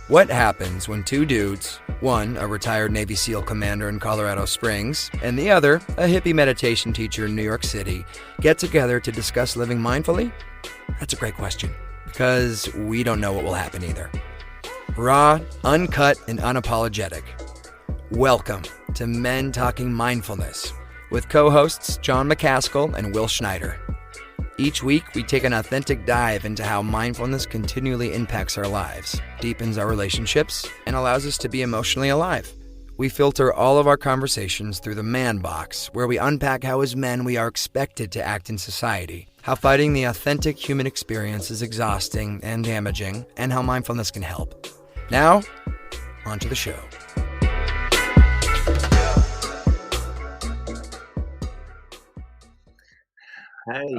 What happens when two dudes, one a retired Navy SEAL commander in Colorado Springs, and the other a hippie meditation teacher in New York City, get together to discuss living mindfully? That's a great question, because we don't know what will happen either. Raw, uncut, and unapologetic. Welcome to Men Talking Mindfulness with co-hosts John McCaskill and Will Schneider. Each week, we take an authentic dive into how mindfulness continually impacts our lives, deepens our relationships, and allows us to be emotionally alive. We filter all of our conversations through the man box, where we unpack how as men we are expected to act in society, how fighting the authentic human experience is exhausting and damaging, and how mindfulness can help. Now, on to the show.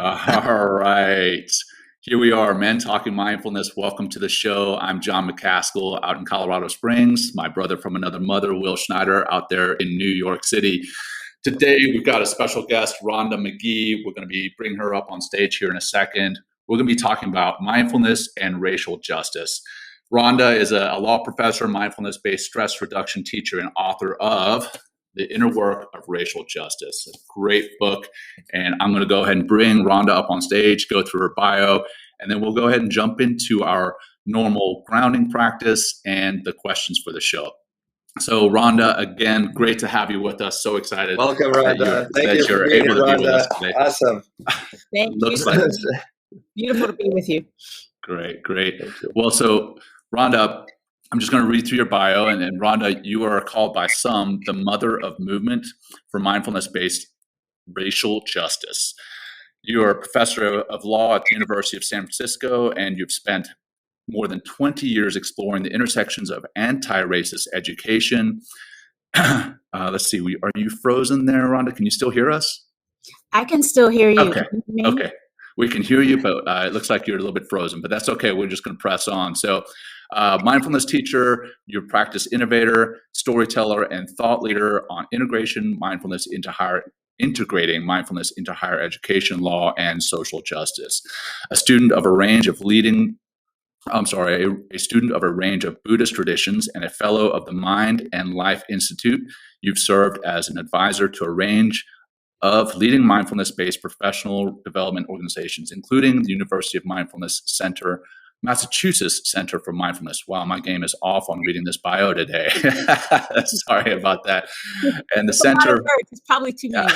All right. Here we are, Men Talking Mindfulness. Welcome to the show. I'm John McCaskill out in Colorado Springs. My brother from another mother, Will Schneider, out there in New York City. Today, we've got a special guest, Rhonda Magee. We're going to be bringing her up on stage here in a second. We're going to be talking about mindfulness and racial justice. Rhonda is a law professor, mindfulness-based stress reduction teacher, and author of The Inner Work of Racial Justice. A great book. And I'm going to go ahead and bring Rhonda up on stage, go through her bio, and then we'll go ahead and jump into our normal grounding practice and the questions for the show. So Rhonda, again, great to have you with us. So excited. Welcome, Rhonda. Thank you for being here, Rhonda. Awesome. Thank you. Beautiful to be with you. Great. Well, so Rhonda, I'm just going to read through your bio, and Rhonda, you are called by some the mother of movement for mindfulness-based racial justice. You are a professor of law at the University of San Francisco, and you've spent more than 20 years exploring the intersections of anti-racist education. Let's see, are you frozen there, Rhonda? Can you still hear us? I can still hear you. Okay. We can hear you, but it looks like you're a little bit frozen, but that's okay. We're just going to press on. So mindfulness teacher, you're a practice innovator, storyteller, and thought leader on integrating mindfulness into higher education, law, and social justice. A student of a range of Buddhist traditions and a fellow of the Mind and Life Institute. You've served as an advisor to a range of leading mindfulness-based professional development organizations, including the University of Mindfulness Center, Massachusetts Center for Mindfulness. Wow, my game is off on reading this bio today. Sorry about that. And the center, it's probably too many.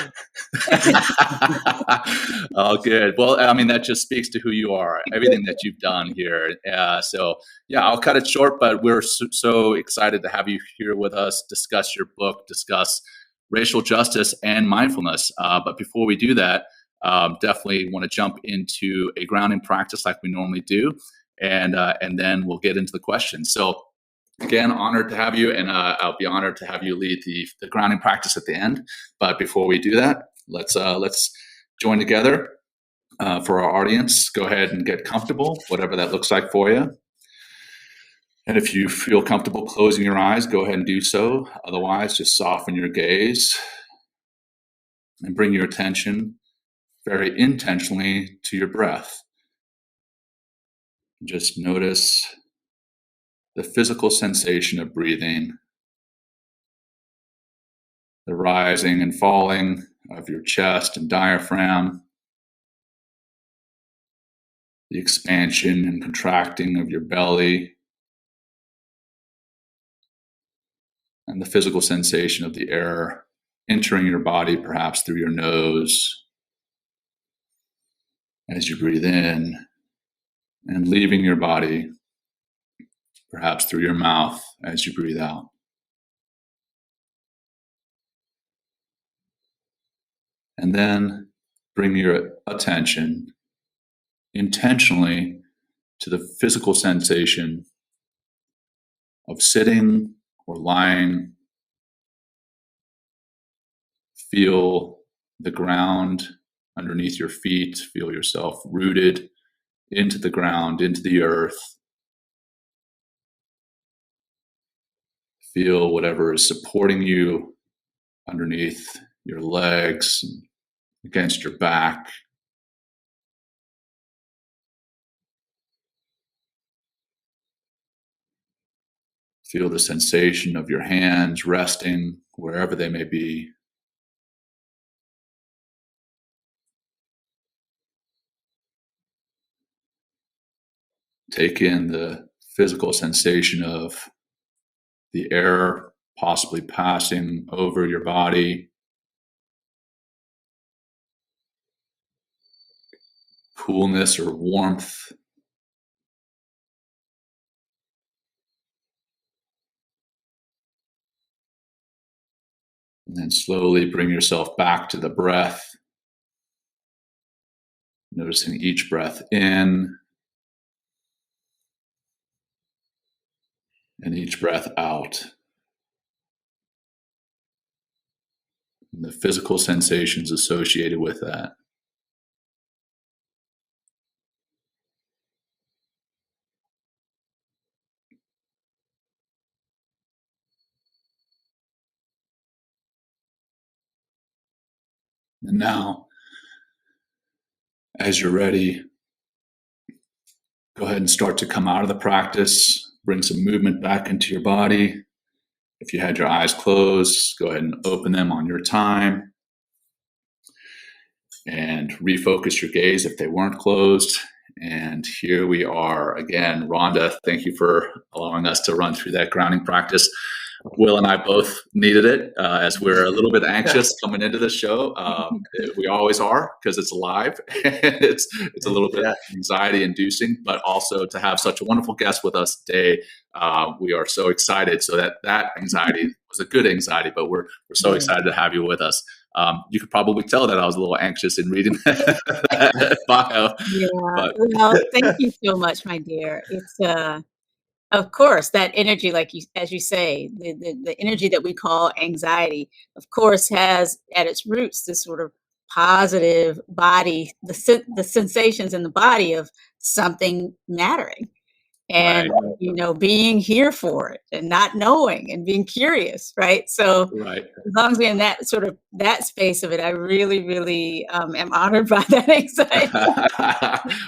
Oh, good. Well, I mean, that just speaks to who you are, everything that you've done here. So I'll cut it short, but we're so excited to have you here with us, discuss your book, discuss racial justice and mindfulness. But before we do that, definitely want to jump into a grounding practice like we normally do. And then we'll get into the questions. So again, honored to have you, and I'll be honored to have you lead the grounding practice at the end. But before we do that, let's join together for our audience. Go ahead and get comfortable, whatever that looks like for you. And if you feel comfortable closing your eyes, go ahead and do so. Otherwise, just soften your gaze and bring your attention very intentionally to your breath. Just notice the physical sensation of breathing, the rising and falling of your chest and diaphragm, the expansion and contracting of your belly, and the physical sensation of the air entering your body, perhaps through your nose as you breathe in, and leaving your body, perhaps through your mouth as you breathe out. And then bring your attention intentionally to the physical sensation of sitting or lying. Feel the ground underneath your feet. Feel yourself rooted into the ground, into the earth. Feel whatever is supporting you underneath your legs, against your back. Feel the sensation of your hands resting wherever they may be. Take in the physical sensation of the air possibly passing over your body. Coolness or warmth. And then slowly bring yourself back to the breath. Noticing each breath in and each breath out. And the physical sensations associated with that. And now, as you're ready, go ahead and start to come out of the practice. Bring some movement back into your body. If you had your eyes closed, go ahead and open them on your time. And refocus your gaze if they weren't closed. And here we are again. Rhonda, thank you for allowing us to run through that grounding practice. Will and I both needed it as we're a little bit anxious coming into the show. We always are because it's live. it's a little bit anxiety inducing, but also to have such a wonderful guest with us today. We are so excited. So that anxiety was a good anxiety, but we're so excited to have you with us. You could probably tell that I was a little anxious in reading that bio. Yeah. But Well, thank you so much, my dear. It's of course, that energy, as you say, the energy that we call anxiety, of course, has at its roots this sort of positive body, the sensations in the body of something mattering, and being here for it, and not knowing, and being curious, right? So, as long as we're in that sort of that space of it, I really, really am honored by that anxiety.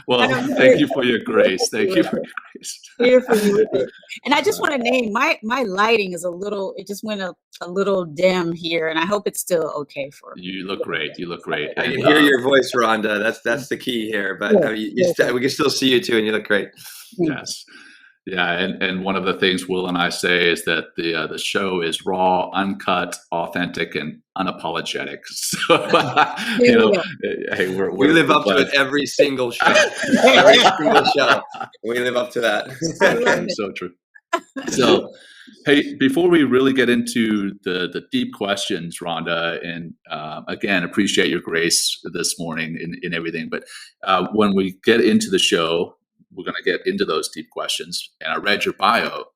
Well, thank you for your grace. Thank you for your grace. Here for you with it. And I just want to name my lighting is it just went a little dim here, and I hope it's still okay for me. You look great. You look great. I can hear your voice, Rhonda. That's the key here. But we can still see you too, and you look great. Yes. Yeah, and one of the things Will and I say is that the show is raw, uncut, authentic, and unapologetic. So hey, we live up to it every single show. Every single show, we live up to that. So true. So, hey, before we really get into the deep questions, Rhonda, and again, appreciate your grace this morning in everything. But when we get into the show, we're going to get into those deep questions. And I read your bio,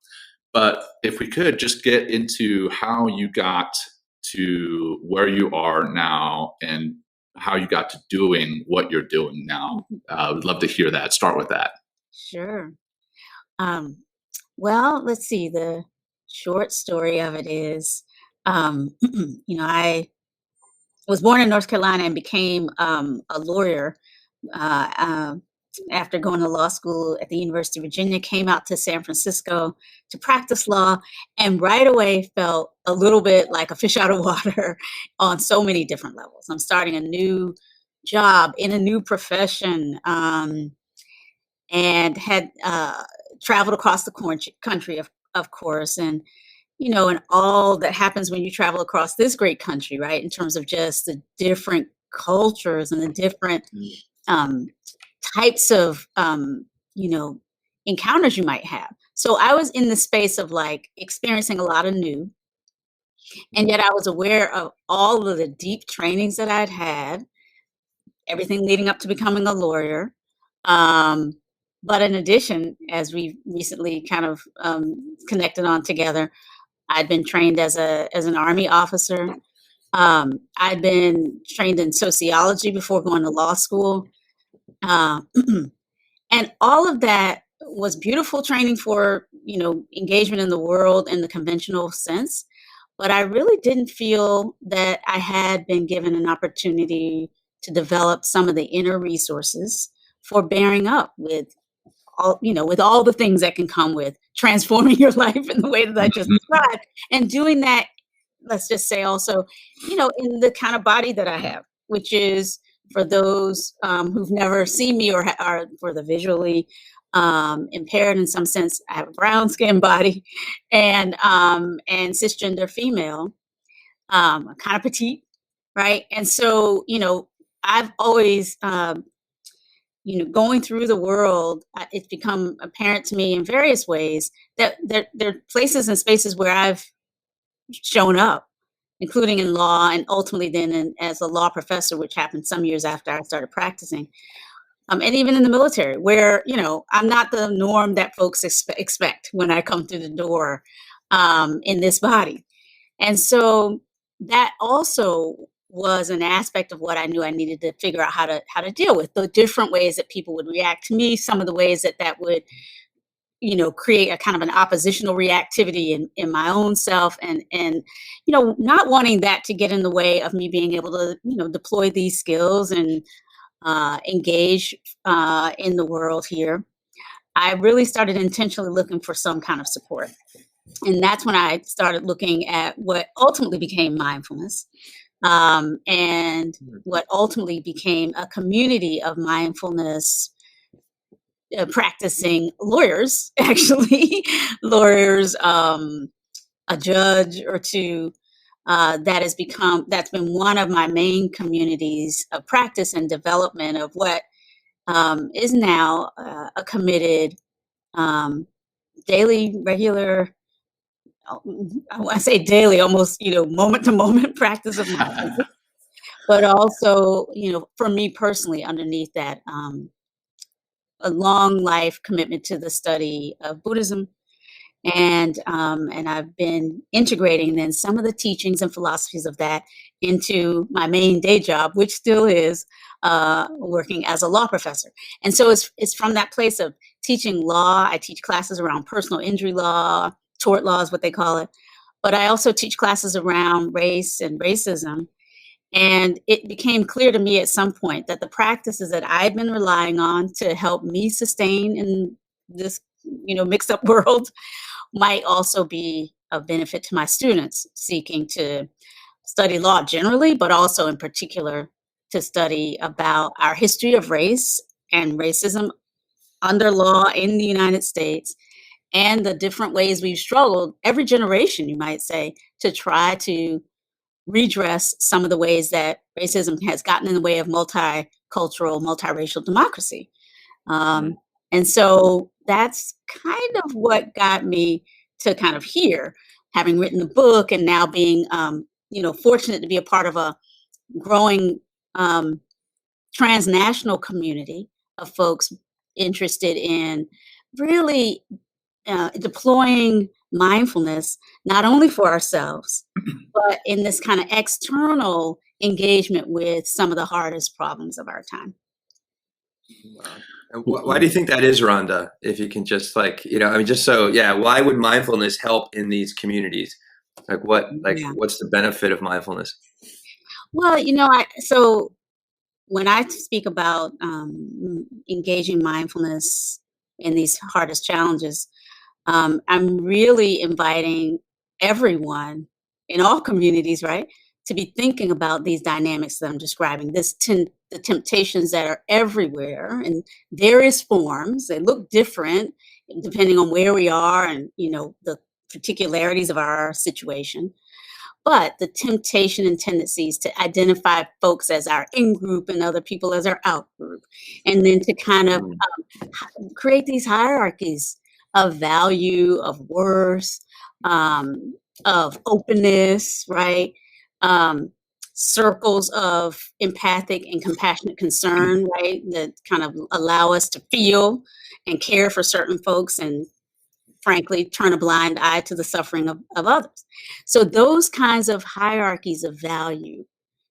but if we could just get into how you got to where you are now and how you got to doing what you're doing now. I would love to hear that. Start with that. Sure. Well, let's see. The short story of it is, I was born in North Carolina and became a lawyer after going to law school at the University of Virginia, came out to San Francisco to practice law, and right away felt a little bit like a fish out of water on so many different levels. I'm starting a new job in a new profession, and had traveled across the country, of course, and and all that happens when you travel across this great country, right? In terms of just the different cultures and the different types of encounters you might have. So I was in the space of experiencing a lot of new, and yet I was aware of all of the deep trainings that I'd had, everything leading up to becoming a lawyer. But in addition, as we recently kind of connected on together, I'd been trained as an Army officer. I'd been trained in sociology before going to law school. And all of that was beautiful training for, engagement in the world in the conventional sense. But I really didn't feel that I had been given an opportunity to develop some of the inner resources for bearing up with all, with all the things that can come with transforming your life in the way that I just described, and doing that, let's just say also, in the kind of body that I have, which is for those who've never seen me or are for the visually impaired in some sense. I have a brown skin body and cisgender female, kind of petite, right? And so, I've always, going through the world, it's become apparent to me in various ways that there are places and spaces where I've shown up, including in law, and ultimately then as a law professor, which happened some years after I started practicing. And even in the military, where, I'm not the norm that folks expect when I come through the door in this body. And so that also was an aspect of what I knew I needed to figure out how to deal with the different ways that people would react to me, some of the ways that would, create a kind of an oppositional reactivity in my own self, and not wanting that to get in the way of me being able to, deploy these skills and engage in the world here. I really started intentionally looking for some kind of support. And that's when I started looking at what ultimately became mindfulness, and what ultimately became a community of mindfulness practicing lawyers, actually, lawyers, a judge or two, that's been one of my main communities of practice and development of what is now a committed, daily, regular, I say daily, almost, moment to moment practice of mindfulness, but also, for me personally, underneath that, a long life commitment to the study of Buddhism. And I've been integrating then some of the teachings and philosophies of that into my main day job, which still is working as a law professor. And so it's from that place of teaching law. I teach classes around personal injury law, tort law is what they call it. But I also teach classes around race and racism. And it became clear to me at some point that the practices that I've been relying on to help me sustain in this, mixed up world might also be of benefit to my students seeking to study law generally, but also in particular to study about our history of race and racism under law in the United States, and the different ways we've struggled, every generation, you might say, to try to redress some of the ways that racism has gotten in the way of multicultural, multiracial democracy. And so that's kind of what got me to kind of here, having written the book and now being, fortunate to be a part of a growing transnational community of folks interested in really deploying mindfulness, not only for ourselves, but in this kind of external engagement with some of the hardest problems of our time. Why do you think that is, Rhonda? If you can just why would mindfulness help in these communities? What's the benefit of mindfulness? Well, so when I speak about engaging mindfulness in these hardest challenges, I'm really inviting everyone in all communities, right, to be thinking about these dynamics that I'm describing, the temptations that are everywhere in various forms. They look different depending on where we are and, the particularities of our situation. But the temptation and tendencies to identify folks as our in-group and other people as our out-group, and then to kind of create these hierarchies of value, of worth, of openness, right? Circles of empathic and compassionate concern, right? That kind of allow us to feel and care for certain folks and frankly turn a blind eye to the suffering of others. So those kinds of hierarchies of value,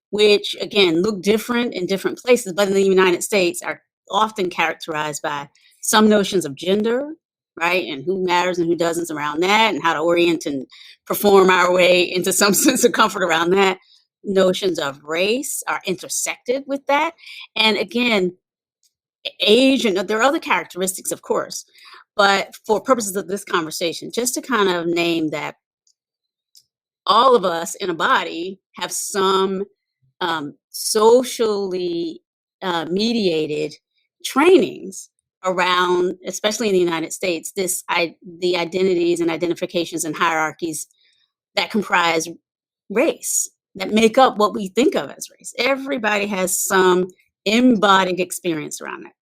which again look different in different places, but in the United States are often characterized by some notions of gender, right? And who matters and who doesn't around that, and how to orient and perform our way into some sense of comfort around that. Notions of race are intersected with that. And again, age, and there are other characteristics, of course. But for purposes of this conversation, just to kind of name that all of us in a body have some socially mediated trainings around, especially in the United States, the identities and identifications and hierarchies that comprise race, that make up what we think of as race. Everybody has some embodied experience around it.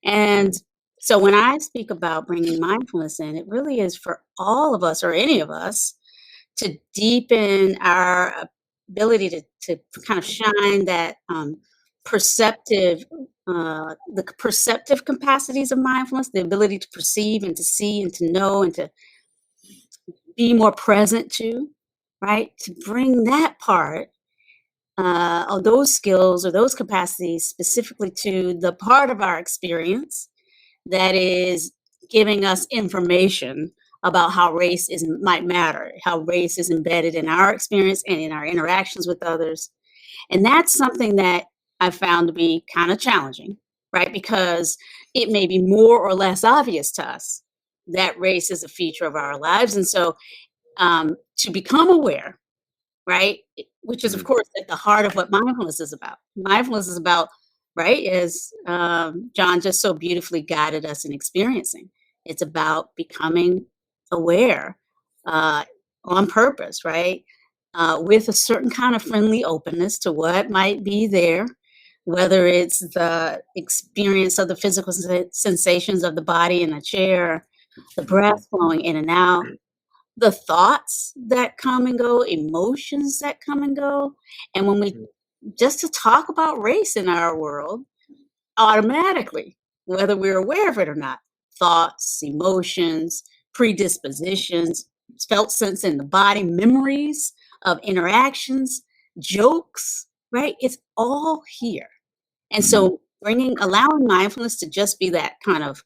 And so when I speak about bringing mindfulness in, it really is for all of us, or any of us, to deepen our ability to kind of shine that perceptive, the perceptive capacities of mindfulness, the ability to perceive and to see and to know and to be more present to, right? To bring that part of those skills or those capacities specifically to the part of our experience that is giving us information about how race might matter, how race is embedded in our experience and in our interactions with others. And that's something that I found to be kind of challenging, right? Because it may be more or less obvious to us that race is a feature of our lives. And so to become aware, right, which is, of course, at the heart of what mindfulness is about. Mindfulness is about, right, as John just so beautifully guided us in experiencing. It's about becoming aware on purpose, right, with a certain kind of friendly openness to what might be there, whether it's the experience of the physical sensations of the body in a chair, the breath flowing in and out, the thoughts that come and go, emotions that come and go. And when we just to talk about race in our world, automatically, whether we're aware of it or not, thoughts, emotions, predispositions, felt sense in the body, memories of interactions, jokes, right? It's all here. And so allowing mindfulness to just be that kind of,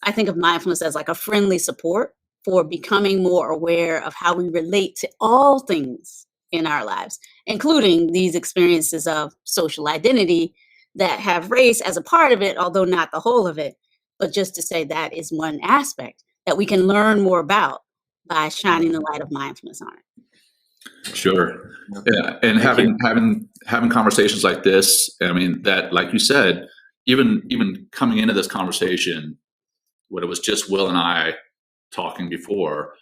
I think of mindfulness as like a friendly support for becoming more aware of how we relate to all things in our lives, including these experiences of social identity that have race as a part of it, although not the whole of it. But just to say that is one aspect that we can learn more about by shining the light of mindfulness on it. Sure. Yeah. And having conversations like this, I mean, that, like you said, even coming into this conversation, when it was just Will and I talking before,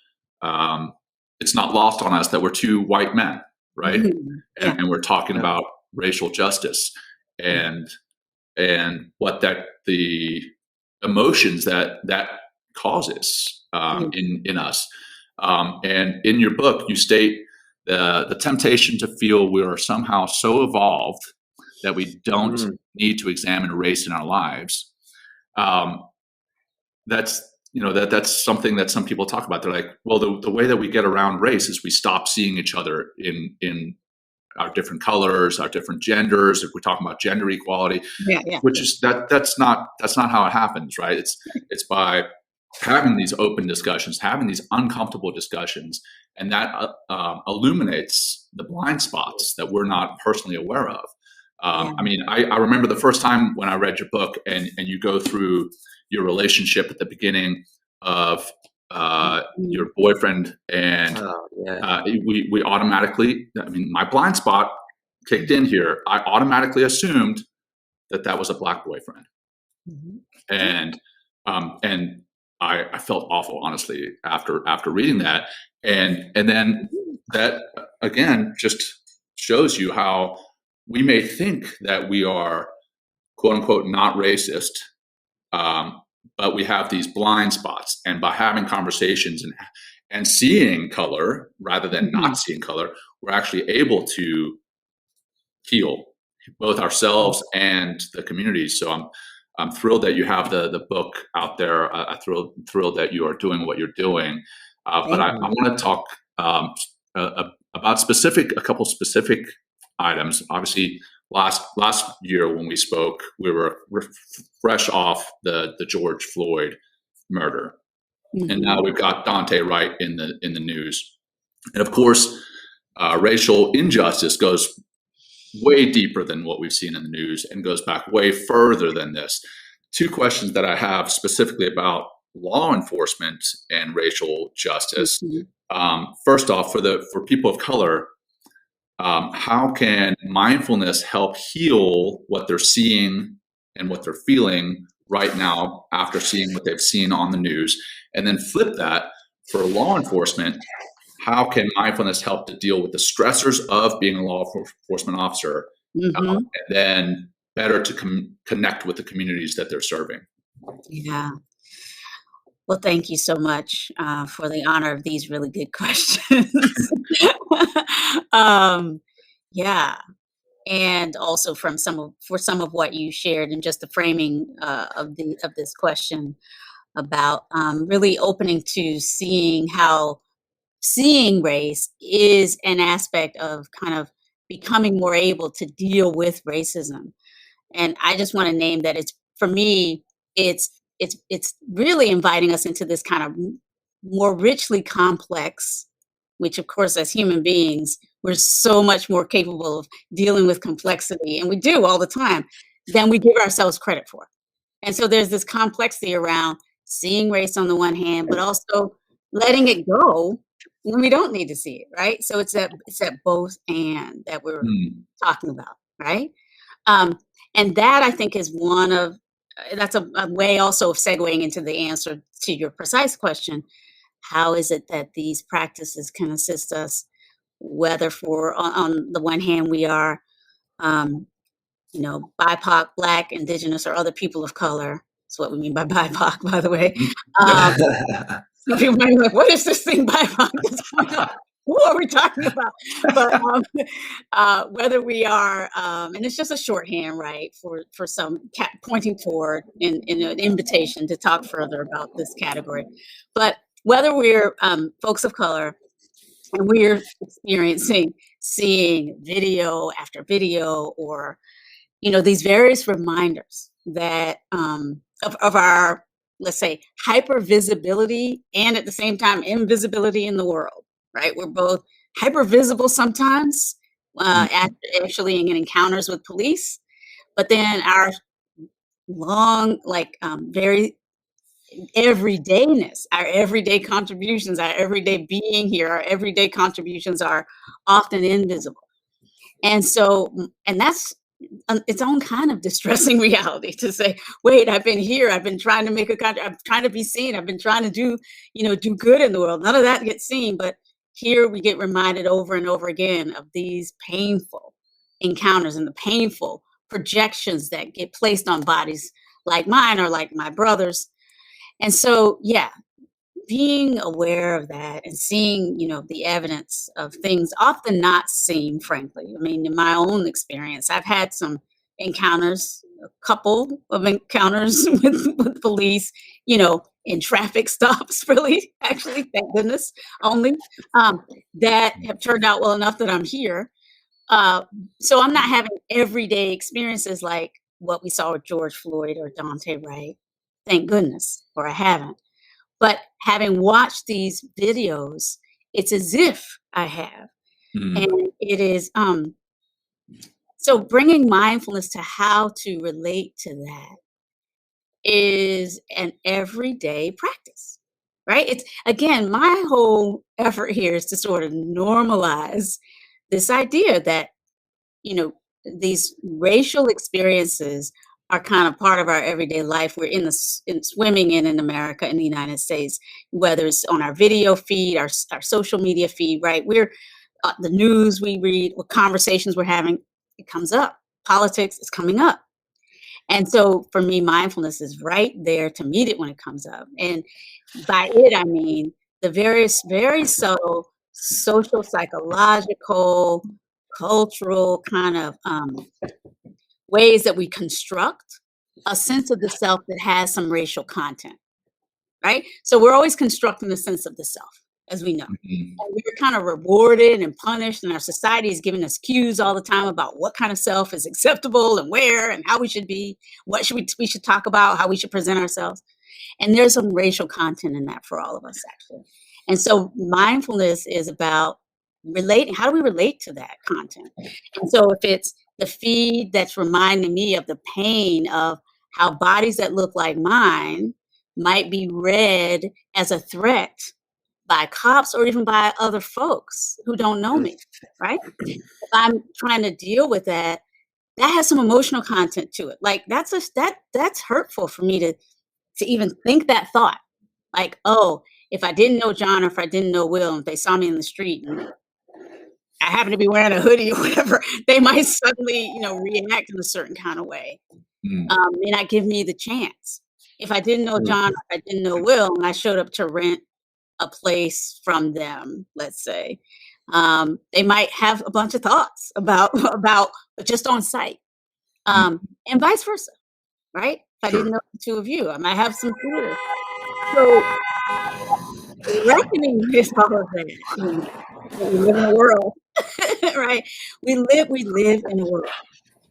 it's not lost on us that we're two white men, right? Mm-hmm. And we're talking about racial justice and what the emotions that causes in us. And in your book, you state the temptation to feel we are somehow so evolved that we don't need to examine race in our lives. That's something that some people talk about. They're like, well, the way that we get around race is we stop seeing each other in our different colors, our different genders. If we're talking about gender equality, which is that's not how it happens, right? It's by having these open discussions, having these uncomfortable discussions, and that illuminates the blind spots that we're not personally aware of. I mean, I remember the first time when I read your book and you go through your relationship at the beginning of your boyfriend, and we automatically, I mean, my blind spot kicked in here. I automatically assumed that was a Black boyfriend. And I felt awful, honestly, after reading that. And then that, again, just shows you how we may think that we are, quote unquote, not racist, but we have these blind spots. And by having conversations and seeing color rather than not seeing color, we're actually able to heal both ourselves and the community. So I'm thrilled that you have the book out there. I'm thrilled that you are doing what you're doing. But I want to talk about a couple specific items. Obviously, last year when we spoke, we're fresh off the George Floyd murder, and now we've got Dante Wright in the news, and of course, racial injustice goes way deeper than what we've seen in the news and goes back way further than this. two questions that I have specifically about law enforcement and racial justice. First off, for people of color, how can mindfulness help heal what they're seeing and what they're feeling right now after seeing what they've seen on the news? And then flip that for law enforcement. How can mindfulness help to deal with the stressors of being a law enforcement officer, and then better to connect with the communities that they're serving? Yeah. Well, thank you so much for the honor of these really good questions. Yeah, and also for some of what you shared and just the framing of this question about really opening to seeing how seeing race is an aspect of kind of becoming more able to deal with racism. And I just want to name that it's, for me, it's really inviting us into this kind of more richly complex, which of course as human beings we're so much more capable of dealing with complexity, and we do all the time, than we give ourselves credit for. And so there's this complexity around seeing race on the one hand, but also letting it go when we don't need to see it, right? So it's that both and that we're talking about, right? And that I think is that's a way also of segueing into the answer to your precise question. How is it that these practices can assist us, whether on the one hand we are, BIPOC, Black, Indigenous, or other people of color. That's what we mean by BIPOC, by the way. Some people might be like, what is this thing BIPOC? Who are we talking about? But whether we are, and it's just a shorthand, right, for some pointing toward in an invitation to talk further about this category. But whether we're folks of color and we're experiencing seeing video after video, or these various reminders that of our, let's say, hyper visibility and at the same time invisibility in the world. Right, we're both hyper visible sometimes, actually in encounters with police, but then our long, very everydayness, our everyday contributions, our everyday being here, our everyday contributions are often invisible, and that's its own kind of distressing reality to say, wait, I've been here, I've been trying to make I'm trying to be seen, I've been trying to do good in the world. None of that gets seen, but here we get reminded over and over again of these painful encounters and the painful projections that get placed on bodies like mine or like my brother's. And so, yeah, being aware of that and seeing, the evidence of things often not seen, frankly. I mean, in my own experience, I've had some encounters, a couple of encounters with police, in traffic stops, really, actually, thank goodness, only, that have turned out well enough that I'm here. So I'm not having everyday experiences like what we saw with George Floyd or Dante Wright, thank goodness, or I haven't. But having watched these videos, it's as if I have. And it is, so bringing mindfulness to how to relate to that is an everyday practice, right? It's, again, my whole effort here is to sort of normalize this idea that, these racial experiences are kind of part of our everyday life. We're in swimming in America, in the United States, whether it's on our video feed, our social media feed, right? We're the news we read, what conversations we're having, it comes up. Politics is coming up. And so for me, mindfulness is right there to meet it when it comes up. And by it, I mean the various, very subtle social, psychological, cultural kind of ways that we construct a sense of the self that has some racial content, right? So we're always constructing the sense of the self, as we know. And we're kind of rewarded and punished, and our society is giving us cues all the time about what kind of self is acceptable and where and how we should be, what we should talk about, how we should present ourselves. And there's some racial content in that for all of us, actually. And so mindfulness is about relating. How do we relate to that content? And so if it's the feed that's reminding me of the pain of how bodies that look like mine might be read as a threat by cops or even by other folks who don't know me, right? If I'm trying to deal with that, that has some emotional content to it. Like that's hurtful for me to even think that thought. Like, oh, if I didn't know John or if I didn't know Will, and if they saw me in the street and I happen to be wearing a hoodie or whatever, they might suddenly, react in a certain kind of way. May not give me the chance. If I didn't know John, or if I didn't know Will, and I showed up to rent a place from them, let's say, they might have a bunch of thoughts about just on sight, and vice versa, right? If I didn't know the two of you, I might have some fears. So reckoning with all of that, we live in a world, right? We live in a world.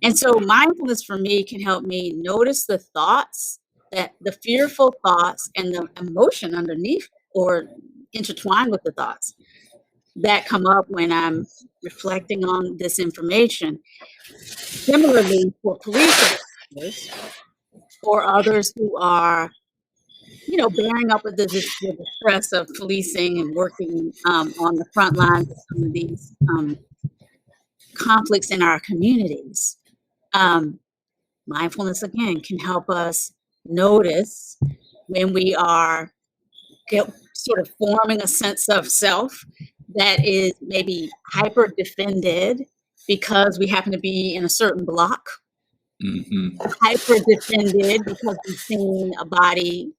And so mindfulness for me can help me notice the thoughts, that the fearful thoughts and the emotion underneath or intertwined with the thoughts that come up when I'm reflecting on this information. Similarly, for police officers or others who are, bearing up with the stress of policing and working on the front lines of some of these conflicts in our communities. Mindfulness, again, can help us notice when we are sort of forming a sense of self that is maybe hyper defended because we happen to be in a certain block, hyper defended because we've seen a body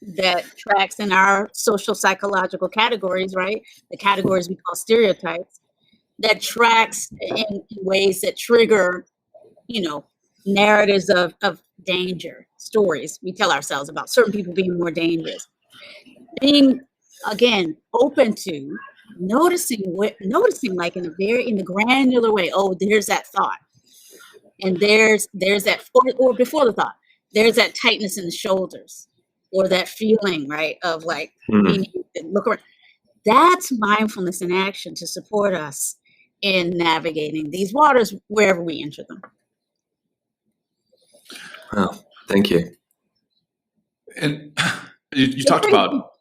that tracks in our social psychological categories, right? The categories we call stereotypes, that tracks in ways that trigger, narratives of danger, stories we tell ourselves about certain people being more dangerous. Being, again, open to noticing like in the granular way, oh, there's that thought. And there's that, or before the thought, there's that tightness in the shoulders or that feeling, right, of like, look around. That's mindfulness in action to support us in navigating these waters wherever we enter them. Oh, thank you. And you talked about,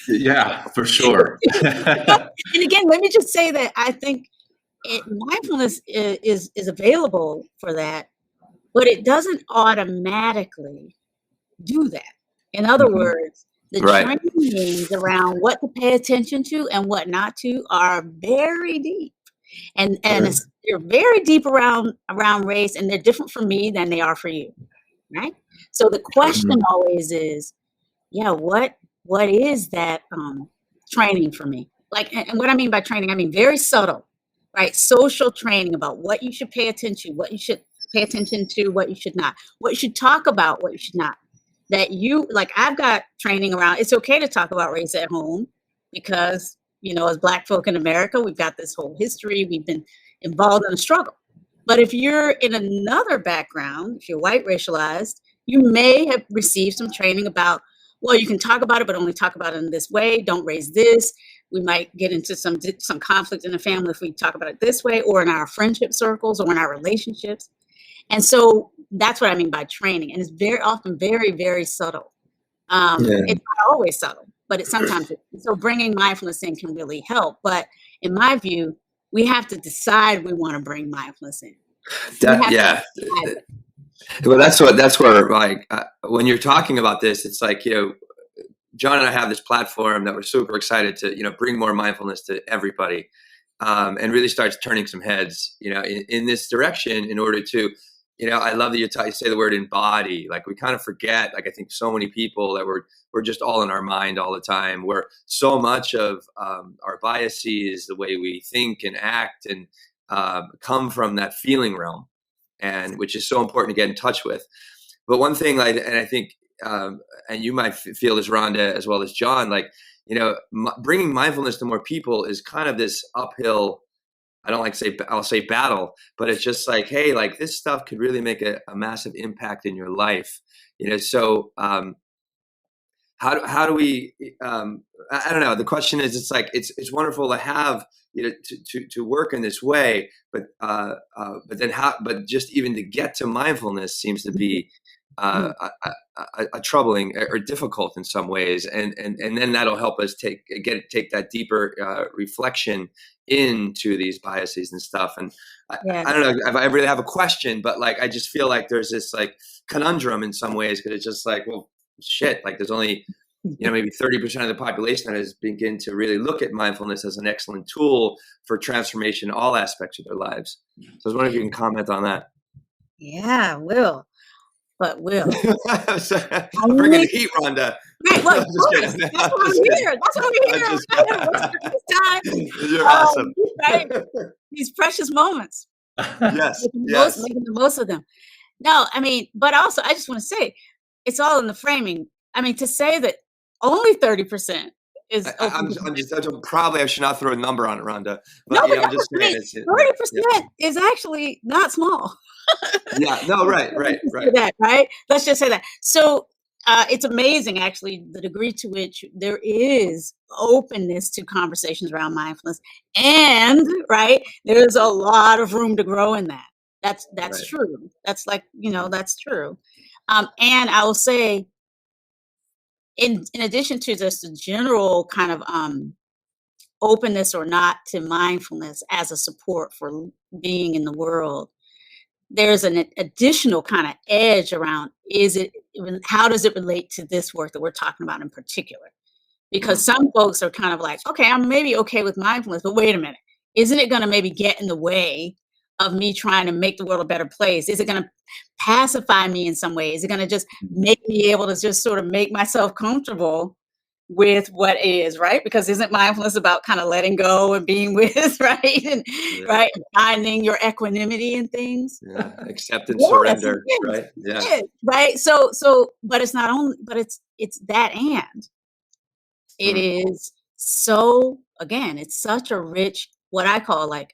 yeah, for sure. And again, let me just say that I think mindfulness is available for that, but it doesn't automatically do that. In other words, the trainings around what to pay attention to and what not to are very deep. And they're very deep around race, and they're different for me than they are for you, right? So the question always is, what is that training for me? Like, and what I mean by training, I mean very subtle, right? Social training about what you should pay attention to, what you should pay attention to, what you should not, what you should talk about, what you should not. That I've got training around, it's okay to talk about race at home because, as Black folk in America, we've got this whole history, we've been involved in a struggle. But if you're in another background, if you're white racialized, you may have received some training about, well, you can talk about it, but only talk about it in this way. Don't raise this. We might get into some conflict in the family if we talk about it this way, or in our friendship circles or in our relationships. And so that's what I mean by training. And it's very often very, very subtle. It's not always subtle, but it's sometimes. So bringing mindfulness in can really help. But in my view, we have to decide we want to bring mindfulness in. Well, that's where like when you're talking about this, it's like, John and I have this platform that we're super excited to, bring more mindfulness to everybody, and really starts turning some heads, in this direction in order to, I love that you say the word embody. Like we kind of forget, like I think so many people that we're just all in our mind all the time, where so much of our biases, the way we think and act and come from that feeling realm, and which is so important to get in touch with. But one thing, and I think, and you might feel this, Rhonda, as well as John, bringing mindfulness to more people is kind of this uphill, I'll say battle, but it's just like, hey, like this stuff could really make a massive impact in your life, so how do we, I don't know. The question is, it's like, it's wonderful to have, to work in this way, but just even to get to mindfulness seems to be, uh, troubling or difficult in some ways, and then that'll help us take that deeper reflection into these biases and stuff. And I don't know if I really have a question, but like I just feel like there's this like conundrum in some ways, because it's just like, well, shit, like there's only maybe 30% of the population that has begun to really look at mindfulness as an excellent tool for transformation in all aspects of their lives. So I was wondering if you can comment on that. Yeah, Will. I'm bringing the heat, Rhonda. Right, well, that's why I'm here. You're awesome. Right? These precious moments. Yes. Making the most of them. No, I mean, but also I just want to say, it's all in the framing. I mean, to say that only 30% is probably I should not throw a number on it, Rhonda. But, no, I'm just saying 30% is actually not small. Yeah. No. Right. That, right. Let's just say that. So it's amazing, actually, the degree to which there is openness to conversations around mindfulness, and there's a lot of room to grow in that. That's true. That's like that's true. And I will say, in addition to just a general kind of openness or not to mindfulness as a support for being in the world, there's an additional kind of edge around, how does it relate to this work that we're talking about in particular? Because some folks are kind of like, okay, I'm maybe okay with mindfulness, but wait a minute, isn't it going to maybe get in the way of me trying to make the world a better place? Is it going to pacify me in some way? Is it going to just make me able to just sort of make myself comfortable with what is, right? Because isn't mindfulness about kind of letting go and being with, right? And right, finding your equanimity in things. Yeah, acceptance, surrender, right? Yeah. Right. So, but it's not only, but it's that, and it is so, again, it's such a rich, what I call like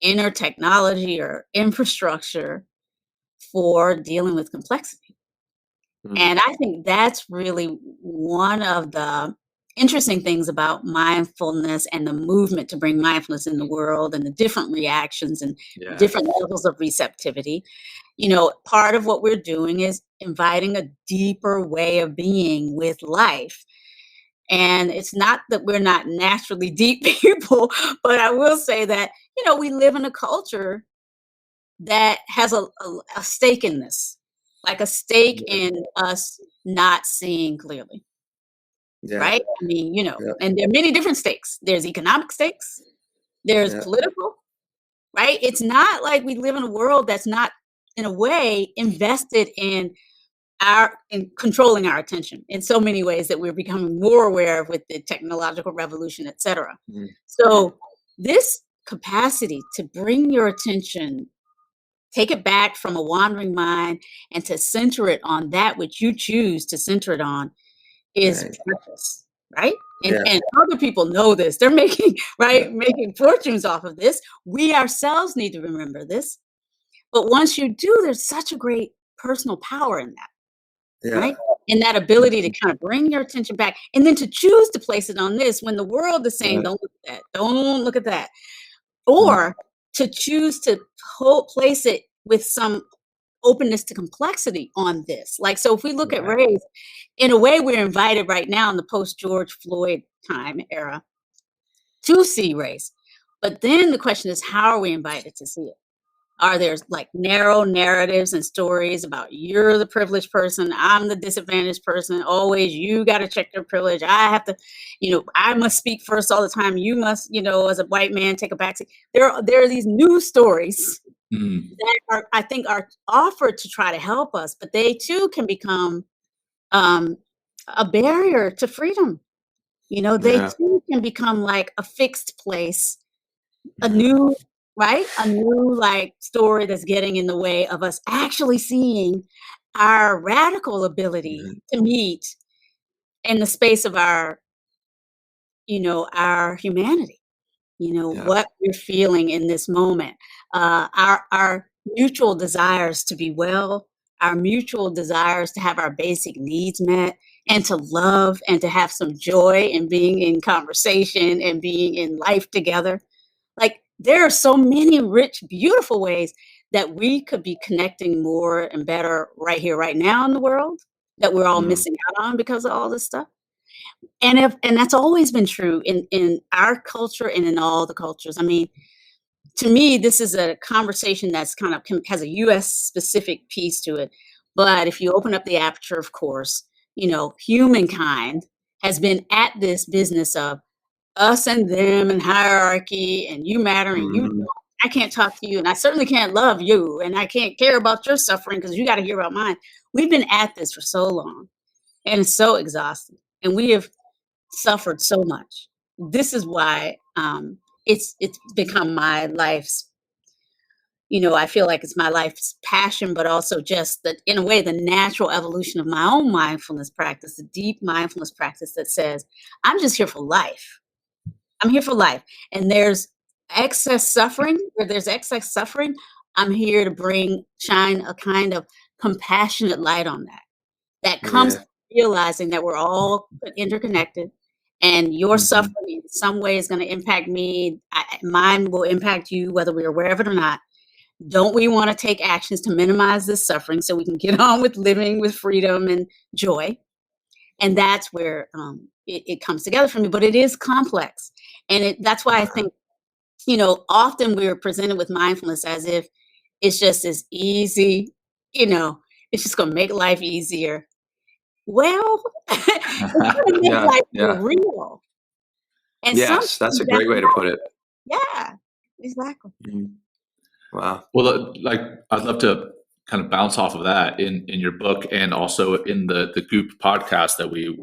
inner technology or infrastructure for dealing with complexity. And I think that's really one of the interesting things about mindfulness and the movement to bring mindfulness in the world, and the different reactions and different levels of receptivity. Part of what we're doing is inviting a deeper way of being with life. And it's not that we're not naturally deep people, but I will say that, we live in a culture that has a stake in this. Like a stake in us not seeing clearly, right? I mean, and there are many different stakes. There's economic stakes. There's political, right? It's not like we live in a world that's not, in a way, invested in controlling our attention in so many ways that we're becoming more aware of with the technological revolution, et cetera. So this capacity to bring your attention, take it back from a wandering mind, and to center it on that which you choose to center it on is precious, right? And other people know this. They're making fortunes off of this. We ourselves need to remember this. But once you do, there's such a great personal power in that, right? In that ability to kind of bring your attention back, and then to choose to place it on this when the world is saying, don't look at that, don't look at that. Or to choose to place it with some openness to complexity on this. Like, so if we look at race, in a way, we're invited right now in the post-George Floyd time era to see race. But then the question is, how are we invited to see it? Are there like narrow narratives and stories about you're the privileged person, I'm the disadvantaged person, always you got to check your privilege, I have to, I must speak first all the time, you must, as a white man, take a backseat. There are these new stories that I think are offered to try to help us, but they too can become a barrier to freedom. They too can become like a fixed place, a new like story that's getting in the way of us actually seeing our radical ability to meet in the space of our humanity, what we're feeling in this moment, our mutual desires to be well, our mutual desires to have our basic needs met, and to love and to have some joy in being in conversation and being in life together. Like, there are so many rich, beautiful ways that we could be connecting more and better right here, right now in the world that we're all missing out on because of all this stuff. And that's always been true in our culture and in all the cultures. I mean, to me, this is a conversation that's kind of has a U.S. specific piece to it. But if you open up the aperture, of course, humankind has been at this business of us and them and hierarchy and you matter and you don't. I can't talk to you and I certainly can't love you and I can't care about your suffering because you got to hear about mine. We've been at this for so long and it's so exhausting and we have suffered so much. This is why it's become my life's, I feel like it's my life's passion, but also just that in a way, the natural evolution of my own mindfulness practice, the deep mindfulness practice that says, I'm just here for life. I'm here for life. And there's excess suffering, where there's excess suffering, I'm here to shine a kind of compassionate light on that comes from realizing that we're all interconnected and your suffering in some way is going to impact me. Mine will impact you, whether we're aware of it or not. Don't we want to take actions to minimize this suffering so we can get on with living with freedom and joy? And that's where it comes together for me, but it is complex. And that's why I think, often we're presented with mindfulness as if it's just as easy, it's just going to make life easier. Well, it's going to make life real. And yes, that's a great way to put it. Yeah, exactly. Wow. Well, I'd love to kind of bounce off of that in your book and also in the Goop podcast that we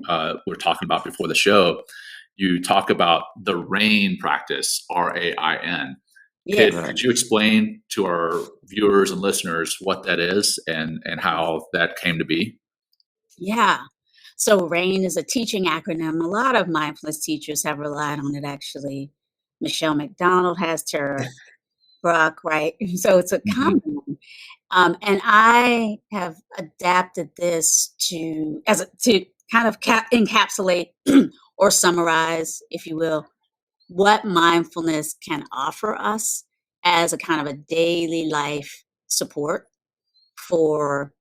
were talking about before the show. You talk about the RAIN practice, RAIN. Yes. Could you explain to our viewers and listeners what that is and how that came to be? Yeah. So RAIN is a teaching acronym. A lot of mindfulness teachers have relied on it, actually. Michelle McDonald has, Tara Brock, right? So it's a common one. And I have adapted this to kind of encapsulate or summarize, if you will, what mindfulness can offer us as a kind of a daily life support for,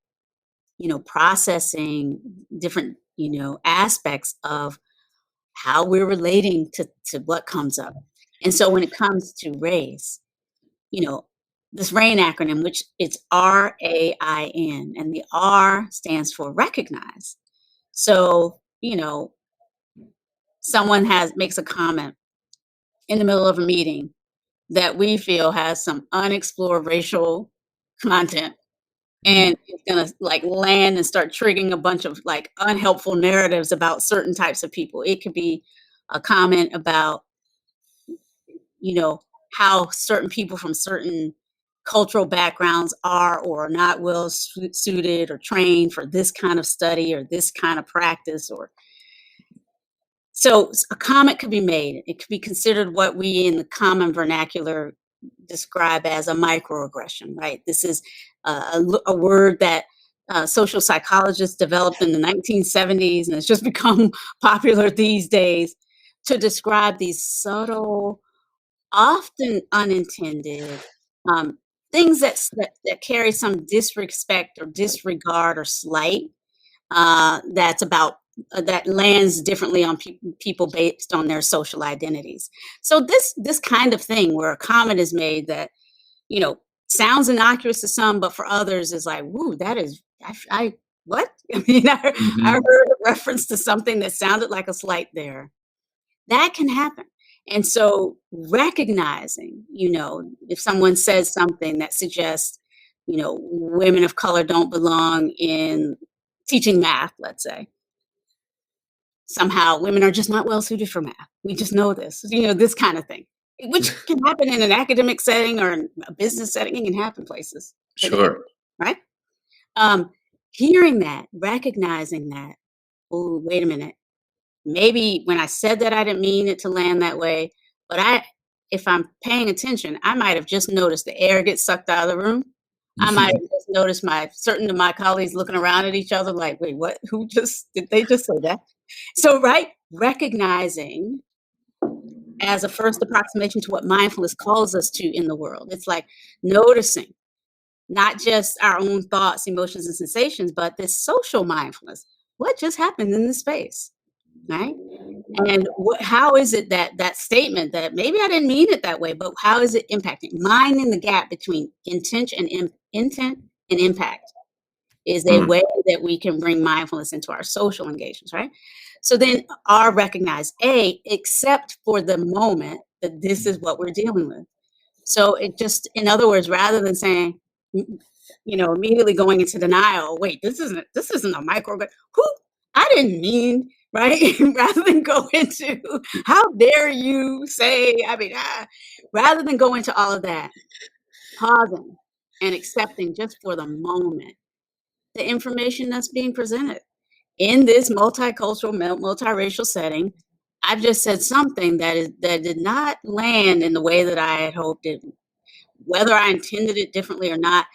processing different, aspects of how we're relating to what comes up. And so when it comes to race, this RAIN acronym, which it's RAIN, and the R stands for recognize. So, someone makes a comment in the middle of a meeting that we feel has some unexplored racial content and it's going to land and start triggering a bunch of unhelpful narratives about certain types of people. It could be a comment about, how certain people from certain cultural backgrounds are or are not well suited or trained for this kind of study or this kind of practice. So a comment could be made. It could be considered what we in the common vernacular describe as a microaggression, right? This is a word that social psychologists developed in the 1970s, and it's just become popular these days to describe these subtle, often unintended things that carry some disrespect or disregard or slight that lands differently on people based on their social identities. So this kind of thing where a comment is made that sounds innocuous to some, but for others is like, woo, that is what? I heard a reference to something that sounded like a slight there. That can happen. And so recognizing, if someone says something that suggests, women of color don't belong in teaching math, let's say. Somehow women are just not well suited for math. We just know this, this kind of thing, which can happen in an academic setting or in a business setting. It can happen places. Sure. Right? Hearing that, recognizing that, oh, wait a minute. Maybe when I said that, I didn't mean it to land that way, but if I'm paying attention, I might have just noticed the air get sucked out of the room. I might have just noticed certain of my colleagues looking around at each other like, wait, what? Did they just say that? So, right, recognizing as a first approximation to what mindfulness calls us to in the world. It's like noticing not just our own thoughts, emotions, and sensations, but this social mindfulness. What just happened in this space, right? And how is it that that statement that maybe I didn't mean it that way, but how is it impacting? Minding the gap between intent and impact is a way that we can bring mindfulness into our social engagements, right? So then recognize, accept for the moment that this is what we're dealing with. So it just, in other words, rather than saying, immediately going into denial, wait, this isn't a micro, I didn't mean, right? Rather than go into, how dare you say, rather than go into all of that, pausing and accepting just for the moment the information that's being presented in this multicultural, multiracial setting. I've just said something that did not land in the way that I had hoped it. Whether I intended it differently or not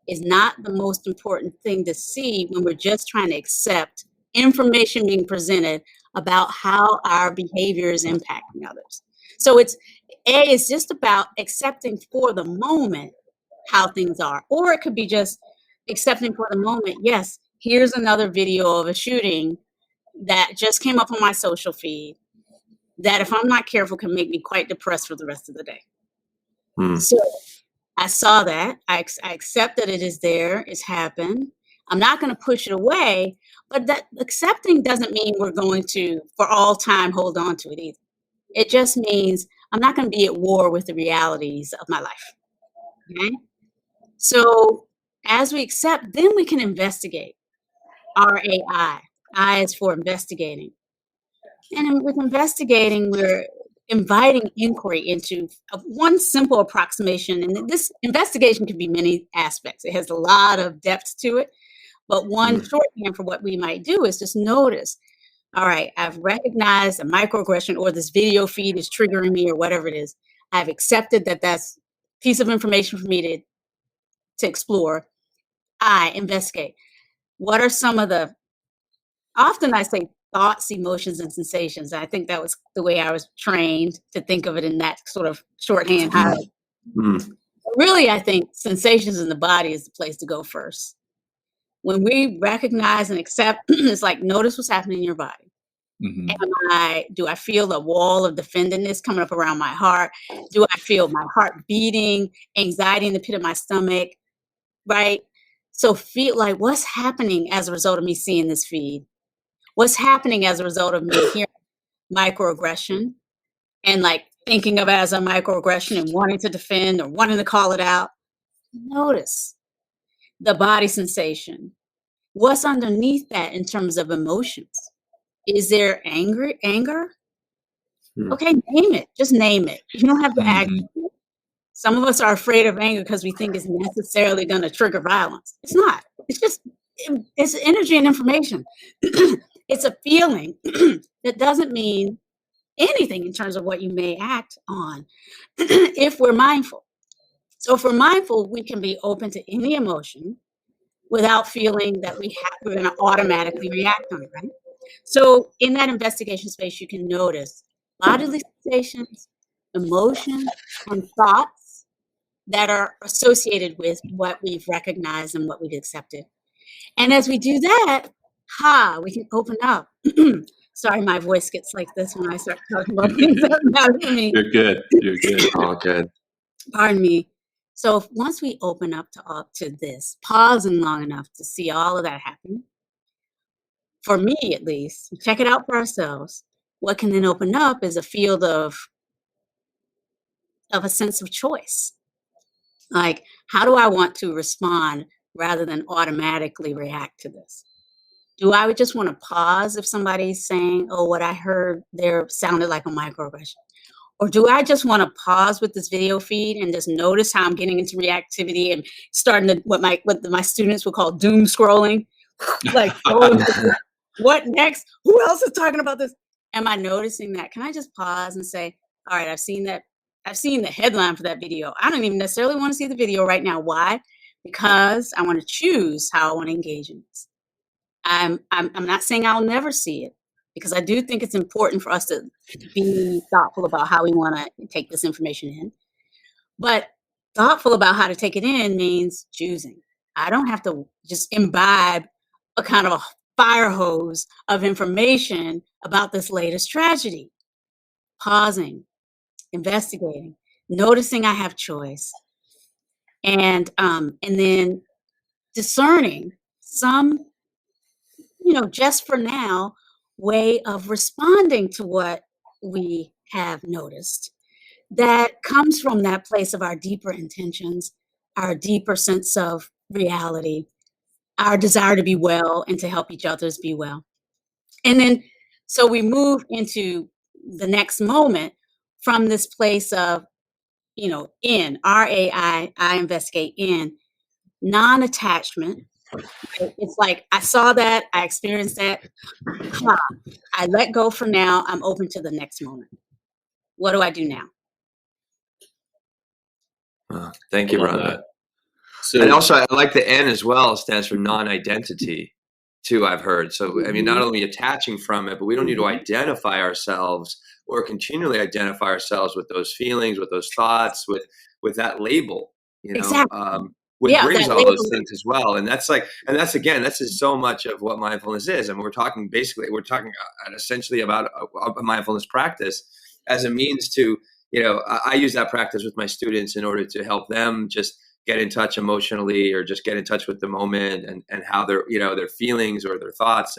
is not the most important thing to see when we're just trying to accept information being presented about how our behavior is impacting others. So it's just about accepting for the moment how things are, or it could be just accepting for the moment. Yes, here's another video of a shooting that just came up on my social feed that, if I'm not careful, can make me quite depressed for the rest of the day. So I saw that. I accept that it is there. It's happened. I'm not going to push it away, but that accepting doesn't mean we're going to, for all time, hold on to it either. It just means I'm not going to be at war with the realities of my life. Okay? So as we accept, then we can investigate. RAI. I is for investigating. And with investigating, we're inviting inquiry into one simple approximation. And this investigation can be many aspects. It has a lot of depth to it. But one shorthand for what we might do is just notice, all right, I've recognized a microaggression, or this video feed is triggering me, or whatever it is. I've accepted that that's a piece of information for me to explore. I investigate. What are some of the, often I say thoughts, emotions, and sensations. I think that was the way I was trained to think of it, in that sort of shorthand. Really, I think sensations in the body is the place to go first. When we recognize and accept, it's like, notice what's happening in your body. Do I feel a wall of defendedness coming up around my heart? Do I feel my heart beating, anxiety in the pit of my stomach, right? So feel like, what's happening as a result of me seeing this feed? What's happening as a result of me hearing microaggression and like thinking of it as a microaggression and wanting to defend or wanting to call it out? Notice the body sensation. What's underneath that in terms of emotions? Is there anger? Okay, name it. Just name it. You don't have to act. Some of us are afraid of anger because we think it's necessarily going to trigger violence. It's not. It's energy and information. It's a feeling that doesn't mean anything in terms of what you may act on if we're mindful. So if we're mindful, we can be open to any emotion without feeling that we're going to automatically react on it, right? So in that investigation space, you can notice bodily sensations, emotions, and thoughts that are associated with what we've recognized and what we've accepted. And as we do that, we can open up. Sorry, my voice gets like this when I start talking about things that matter to me. You're good. All good. Pardon me. So once we open up to this, pausing long enough to see all of that happen, for me at least, check it out for ourselves. What can then open up is a field of a sense of choice. Like, how do I want to respond rather than automatically react to this? Do I just want to pause if somebody's saying, oh, what I heard there sounded like a microaggression? Or do I just want to pause with this video feed and just notice how I'm getting into reactivity and starting to what my students would call doom scrolling? Like, what next? Who else is talking about this? Am I noticing that? Can I just pause and say, all right, I've seen that. I've seen the headline for that video. I don't even necessarily want to see the video right now. Why? Because I want to choose how I want to engage in this. I'm not saying I'll never see it, because I do think it's important for us to be thoughtful about how we want to take this information in. But thoughtful about how to take it in means choosing. I don't have to just imbibe a kind of a fire hose of information about this latest tragedy. Pausing, investigating, noticing I have choice, and then discerning some, just for now, way of responding to what we have noticed that comes from that place of our deeper intentions, our deeper sense of reality, our desire to be well and to help each others be well. And then, so we move into the next moment from this place of, in RAI, I investigate in non-attachment. Right? It's like, I saw that, I experienced that. I let go for now. I'm open to the next moment. What do I do now? Thank you, I love Rhonda. that. So, And also, I like the N as well. It stands for non-identity, too, I've heard. So, I mean, not only attaching from it, but we don't need to identify ourselves or continually identify ourselves with those feelings, with those thoughts, with that label, Exactly. which Yeah, brings that all those label. things as well. And that's just so much of what mindfulness is. I mean, we're talking essentially about a mindfulness practice as a means to, I use that practice with my students in order to help them just get in touch emotionally, or just get in touch with the moment and how their feelings or their thoughts,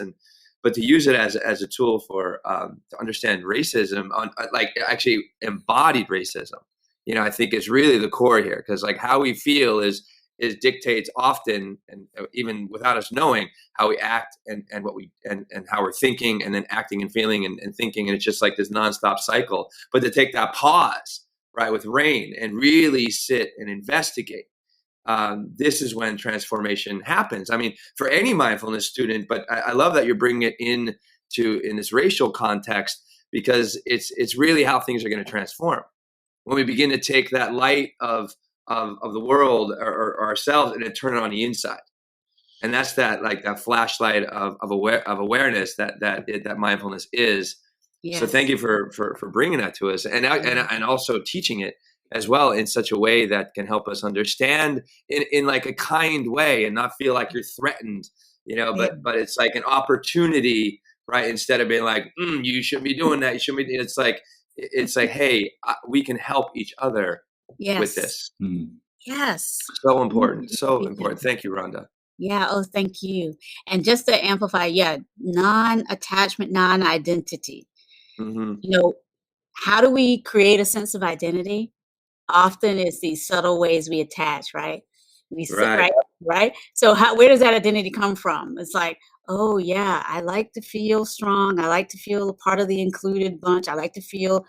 but to use it as a tool for to understand racism, like actually embodied racism, I think is really the core here, because like how we feel is dictates often, and even without us knowing, how we act and what we and how we're thinking, and then acting and feeling and thinking, and it's just like this nonstop cycle. But to take that pause, right, with rain, and really sit and investigate, this is when transformation happens. I mean, for any mindfulness student, but I love that you're bringing it in this racial context, because it's really how things are going to transform when we begin to take that light of the world or ourselves and then turn it on the inside. And that's that flashlight of awareness that mindfulness is. Yes. So thank you for bringing that to us, and also teaching it as well in such a way that can help us understand in like a kind way, and not feel like you're threatened, but it's like an opportunity, right? Instead of being like, you shouldn't be doing that. You shouldn't be. It's like, hey, we can help each other with this. Yes. So important. So important. Thank you, Rhonda. Yeah. Oh, thank you. And just to amplify, non-attachment, non-identity. How do we create a sense of identity? Often it's these subtle ways we attach, right? We sit, right? So where does that identity come from? It's like, oh yeah, I like to feel strong. I like to feel a part of the included bunch. I like to feel.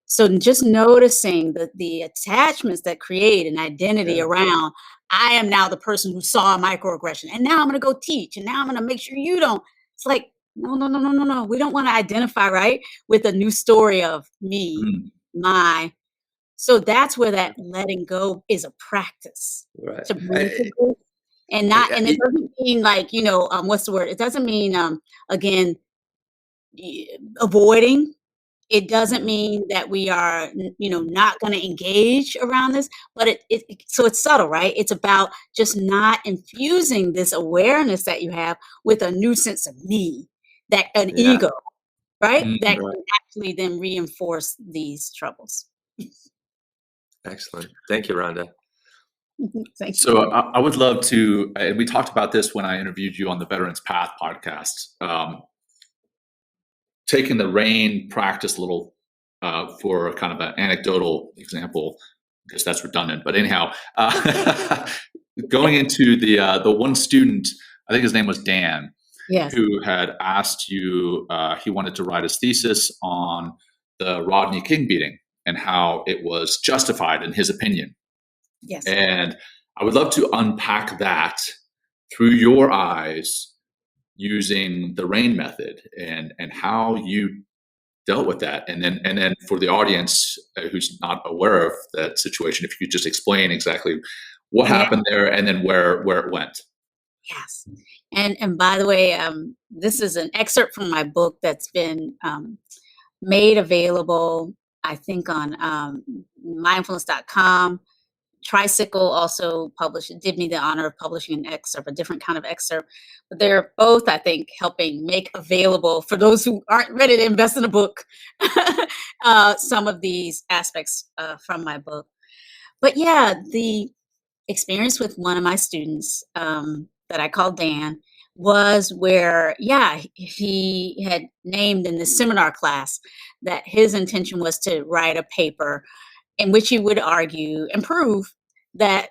So just noticing the attachments that create an identity around, I am now the person who saw a microaggression, and now I'm going to go teach, and now I'm going to make sure you don't. It's like, no. We don't want to identify, right, with a new story of me, my. So that's where that letting go is a practice. Right. To bring it to go. And it doesn't mean like, what's the word? It doesn't mean, again, avoiding. It doesn't mean that we are, not going to engage around this, but so it's subtle, right? It's about just not infusing this awareness that you have with a new sense of me, an ego, right? That can actually then reinforce these troubles. Excellent. Thank you, Rhonda. Thank so you. I would love to, and we talked about this when I interviewed you on the Veterans Path podcast, taking the RAIN practice a little for kind of an anecdotal example, because that's redundant. But anyhow, going into the one student, I think his name was Dan, who had asked you, he wanted to write his thesis on the Rodney King beating and how it was justified in his opinion. Yes. And I would love to unpack that through your eyes using the RAIN method and how you dealt with that. And then for the audience who's not aware of that situation, if you could just explain exactly what happened there and then where it went. Yes. And by the way, this is an excerpt from my book that's been made available, I think, on mindfulness.com. Tricycle also did me the honor of publishing an excerpt, a different kind of excerpt. But they're both, I think, helping make available for those who aren't ready to invest in a book, some of these aspects from my book. But yeah, the experience with one of my students that I called Dan was where, he had named in the seminar class that his intention was to write a paper in which he would argue and prove that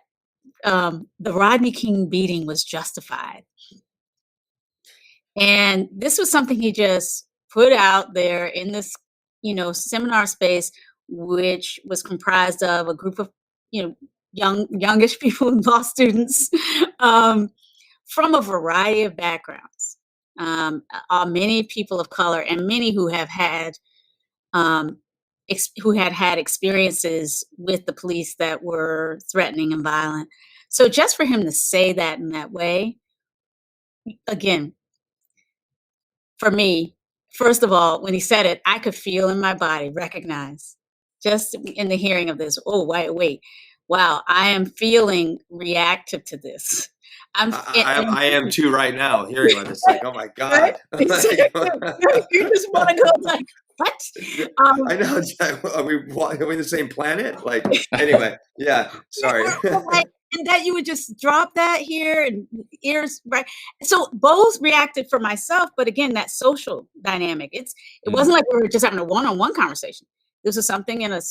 the Rodney King beating was justified. And this was something he just put out there in this, seminar space, which was comprised of a group of, youngish people, law students, from a variety of backgrounds, many people of color, and many who have had had experiences with the police that were threatening and violent. So just for him to say that in that way, again, for me, first of all, when he said it, I could feel in my body, recognize, just in the hearing of this, oh, wait, wow, I am feeling reactive to this. I am too right now, hearing about this. Like, oh my God. Right? You just want to go like, what? I know. Are we in the same planet? Like, anyway, yeah, sorry. And that you would just drop that here and ears, right? So both reacted for myself, but again, that social dynamic. It wasn't like we were just having a one-on-one conversation. This was something in a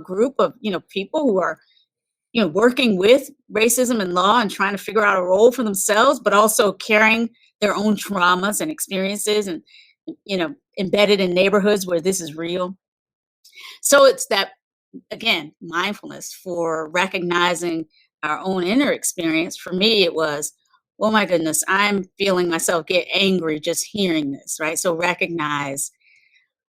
group of, people who are, working with racism and law and trying to figure out a role for themselves, but also carrying their own traumas and experiences and, embedded in neighborhoods where this is real. So it's that, again, mindfulness for recognizing our own inner experience. For me, it was, oh my goodness, I'm feeling myself get angry just hearing this, right? So recognize,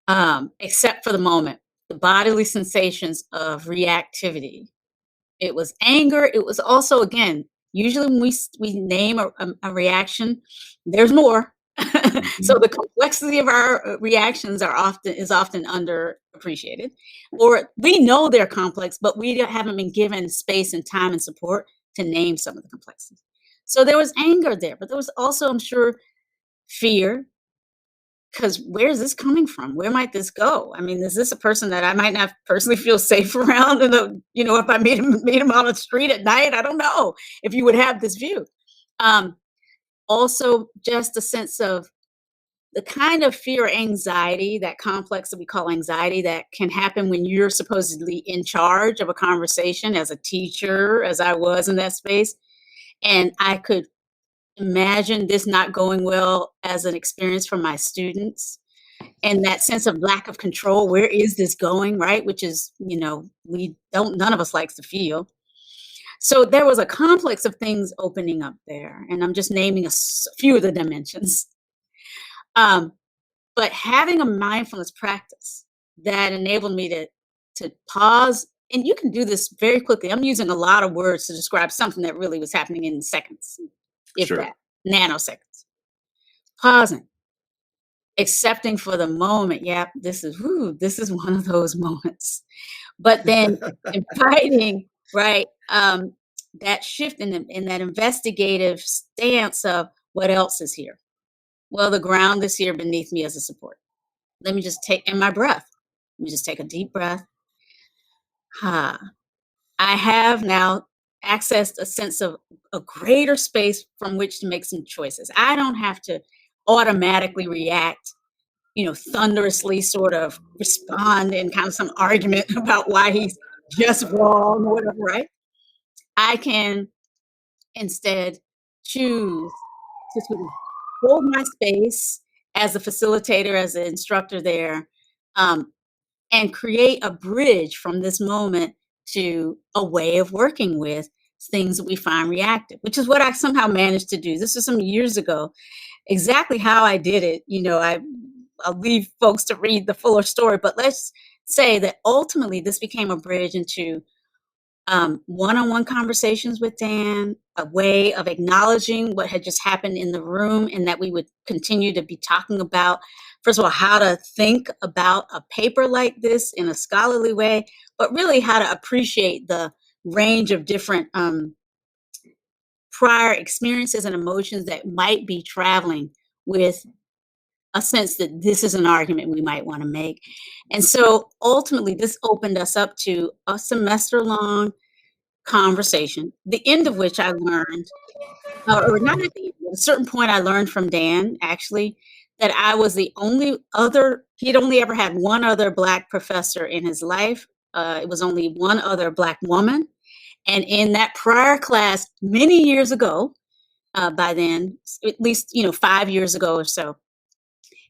except for the moment, the bodily sensations of reactivity. It was anger. It was also, again, usually when we name a reaction, there's more. So the complexity of our reactions is often underappreciated, or we know they're complex, but we haven't been given space and time and support to name some of the complexities. So there was anger there, but there was also, I'm sure, fear. Because where's this coming from? Where might this go? I mean, is this a person that I might not personally feel safe around? And if I meet him on the street at night, I don't know if you would have this view. Also, just a sense of the kind of fear or anxiety, that complex that we call anxiety, that can happen when you're supposedly in charge of a conversation as a teacher, as I was in that space. And I could imagine this not going well as an experience for my students, and that sense of lack of control. Where is this going, right? Which is, none of us likes to feel. So there was a complex of things opening up there, and I'm just naming a few of the dimensions. But having a mindfulness practice that enabled me to pause, and you can do this very quickly. I'm using a lot of words to describe something that really was happening in seconds, if that, nanoseconds. Pausing, accepting for the moment. Yeah, this is one of those moments. But then inviting, right, that shift in that investigative stance of what else is here. Well, the ground is here beneath me as a support. Let me just take, and my breath. Let me just take a deep breath. I have now accessed a sense of a greater space from which to make some choices. I don't have to automatically react, thunderously sort of respond in kind of some argument about why he's just wrong or whatever, right? I can instead choose to sort of hold my space as a facilitator, as an instructor there, and create a bridge from this moment to a way of working with things that we find reactive, which is what I somehow managed to do. This was some years ago. Exactly how I did it, I'll leave folks to read the fuller story, but let's say that ultimately this became a bridge into one-on-one conversations with Dan, a way of acknowledging what had just happened in the room, and that we would continue to be talking about, first of all, how to think about a paper like this in a scholarly way, but really how to appreciate the range of different prior experiences and emotions that might be traveling with a sense that this is an argument we might want to make. And so ultimately, this opened us up to a semester-long conversation, the end of which I learned, or not at the end, at a certain point I learned from Dan, actually, that I was the only other, he'd only ever had one other Black professor in his life. It was only one other Black woman. And in that prior class, many years ago, by then, at least, 5 years ago or so,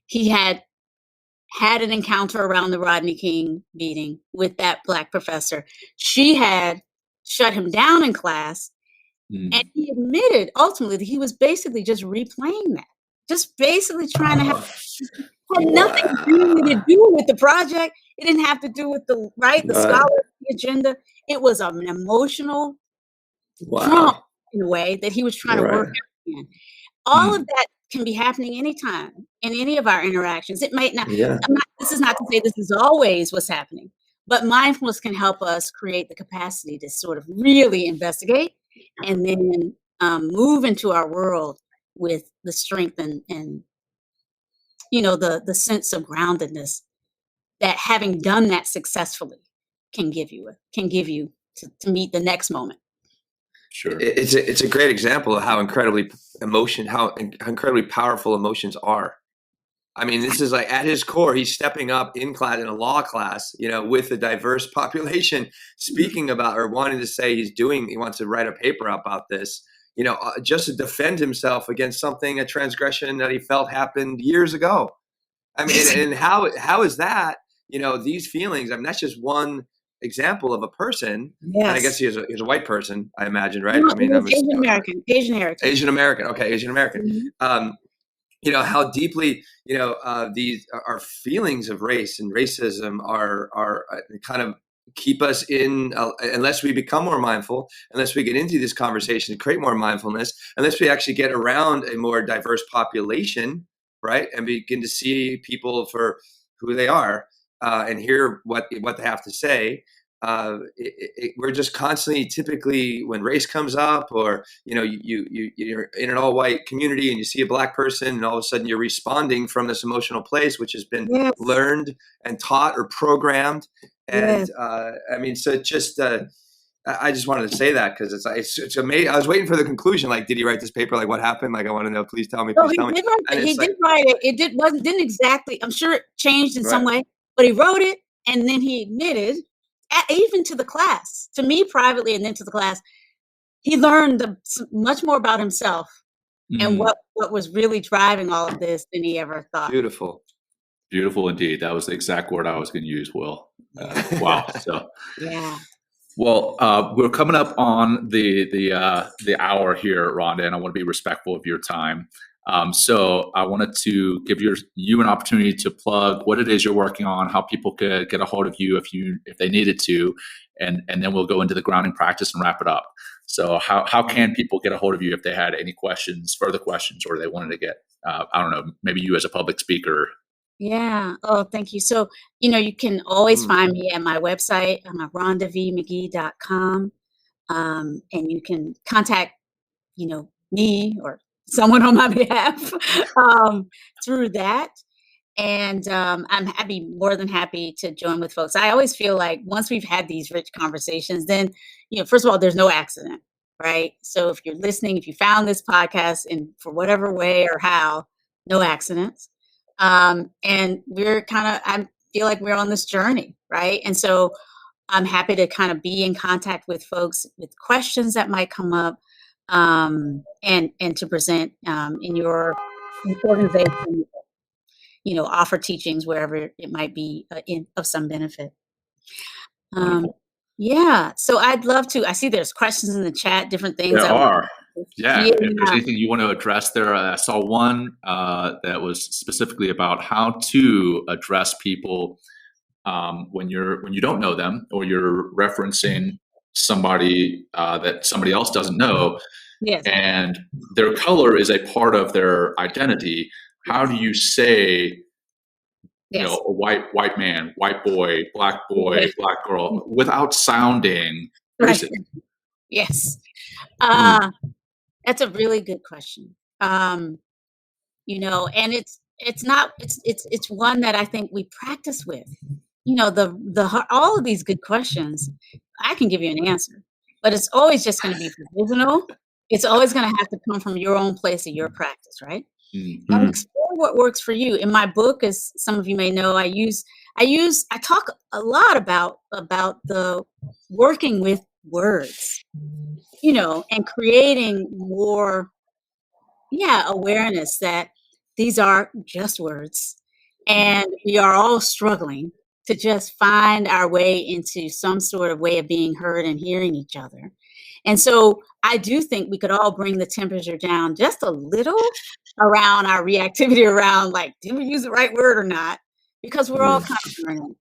he had an encounter around the Rodney King beating with that Black professor. She had shut him down in class, and he admitted ultimately that he was basically just replaying that, just basically trying to have nothing really to do with the project. It didn't have to do with the scholarly agenda. It was an emotional prompt in a way that he was trying to work out in. All of that can be happening anytime in any of our interactions. It might not. This is not to say this is always what's happening, but mindfulness can help us create the capacity to sort of really investigate and then move into our world with the strength and the sense of groundedness that having done that successfully can give you to meet the next moment. Sure. It's a great example of how incredibly powerful emotions are. I mean, this is like at his core, he's stepping up in class, in a law class, with a diverse population, speaking about or wanting to say he wants to write a paper about this, just to defend himself against a transgression that he felt happened years ago. I mean, and how is that, these feelings, I mean, that's just one example of a person. Yes. And I guess he's a white person, I imagine, right? No, I mean, Asian American. Asian American. Okay. Asian American. Mm-hmm. How deeply, these our feelings of race and racism are kind of keep us in, unless we become more mindful, unless we get into this conversation and create more mindfulness, unless we actually get around a more diverse population, right? And begin to see people for who they are, and hear what they have to say. We're just constantly, typically when race comes up, or you're in an all white community and you see a Black person, and all of a sudden you're responding from this emotional place, which has been learned and taught or programmed. And I mean, so it just I just wanted to say that because it's amazing. I was waiting for the conclusion. Like, did he write this paper? Like, what happened? Like, I want to know. Please tell me. Please tell me. He did write it. It didn't exactly. I'm sure it changed in some way, but he wrote it, and then he admitted, even to the class, to me privately, and then to the class, he learned much more about himself and what was really driving all of this than he ever thought. Beautiful indeed. That was the exact word I was going to use, Will. Wow. So yeah. Well, we're coming up on the hour here, Rhonda, and I want to be respectful of your time. So I wanted to give you an opportunity to plug what it is you're working on, how people could get a hold of you if they needed to, and then we'll go into the grounding practice and wrap it up. So how can people get a hold of you if they had any further questions, or they wanted to get, I don't know, maybe you as a public speaker? Yeah. Oh, thank you. So, you can always find me at my website. I'm at rhondavmagee.com. And you can contact, me or someone on my behalf through that. And I'd be more than happy to join with folks. I always feel like once we've had these rich conversations, then, first of all, there's no accident, right? So if you're listening, if you found this podcast in for whatever way or how, no accidents. And I feel like we're on this journey, right? And so I'm happy to kind of be in contact with folks with questions that might come up, and to present in your organization, offer teachings wherever it might be of some benefit. Yeah, so I'd love to. I see there's questions in the chat, different things. There are. Yeah, if there's anything you want to address there, I saw one that was specifically about how to address people when you don't know them, or you're referencing somebody that somebody else doesn't know, and their color is a part of their identity. How do you say, a white man, white boy, black girl, without sounding race Right. it? Yes. Mm. That's a really good question. And it's one that I think we practice with. All of these good questions, I can give you an answer, but it's always just going to be provisional. It's always going to have to come from your own place of your practice, right? Mm. And Mm. explore what works for you. In my book, as some of you may know, I talk a lot about the working with words, and creating more, awareness that these are just words, and we are all struggling to just find our way into some sort of way of being heard and hearing each other. And so I do think we could all bring the temperature down just a little around our reactivity around, like, did we use the right word or not? Because we're all Mm. kind of learning.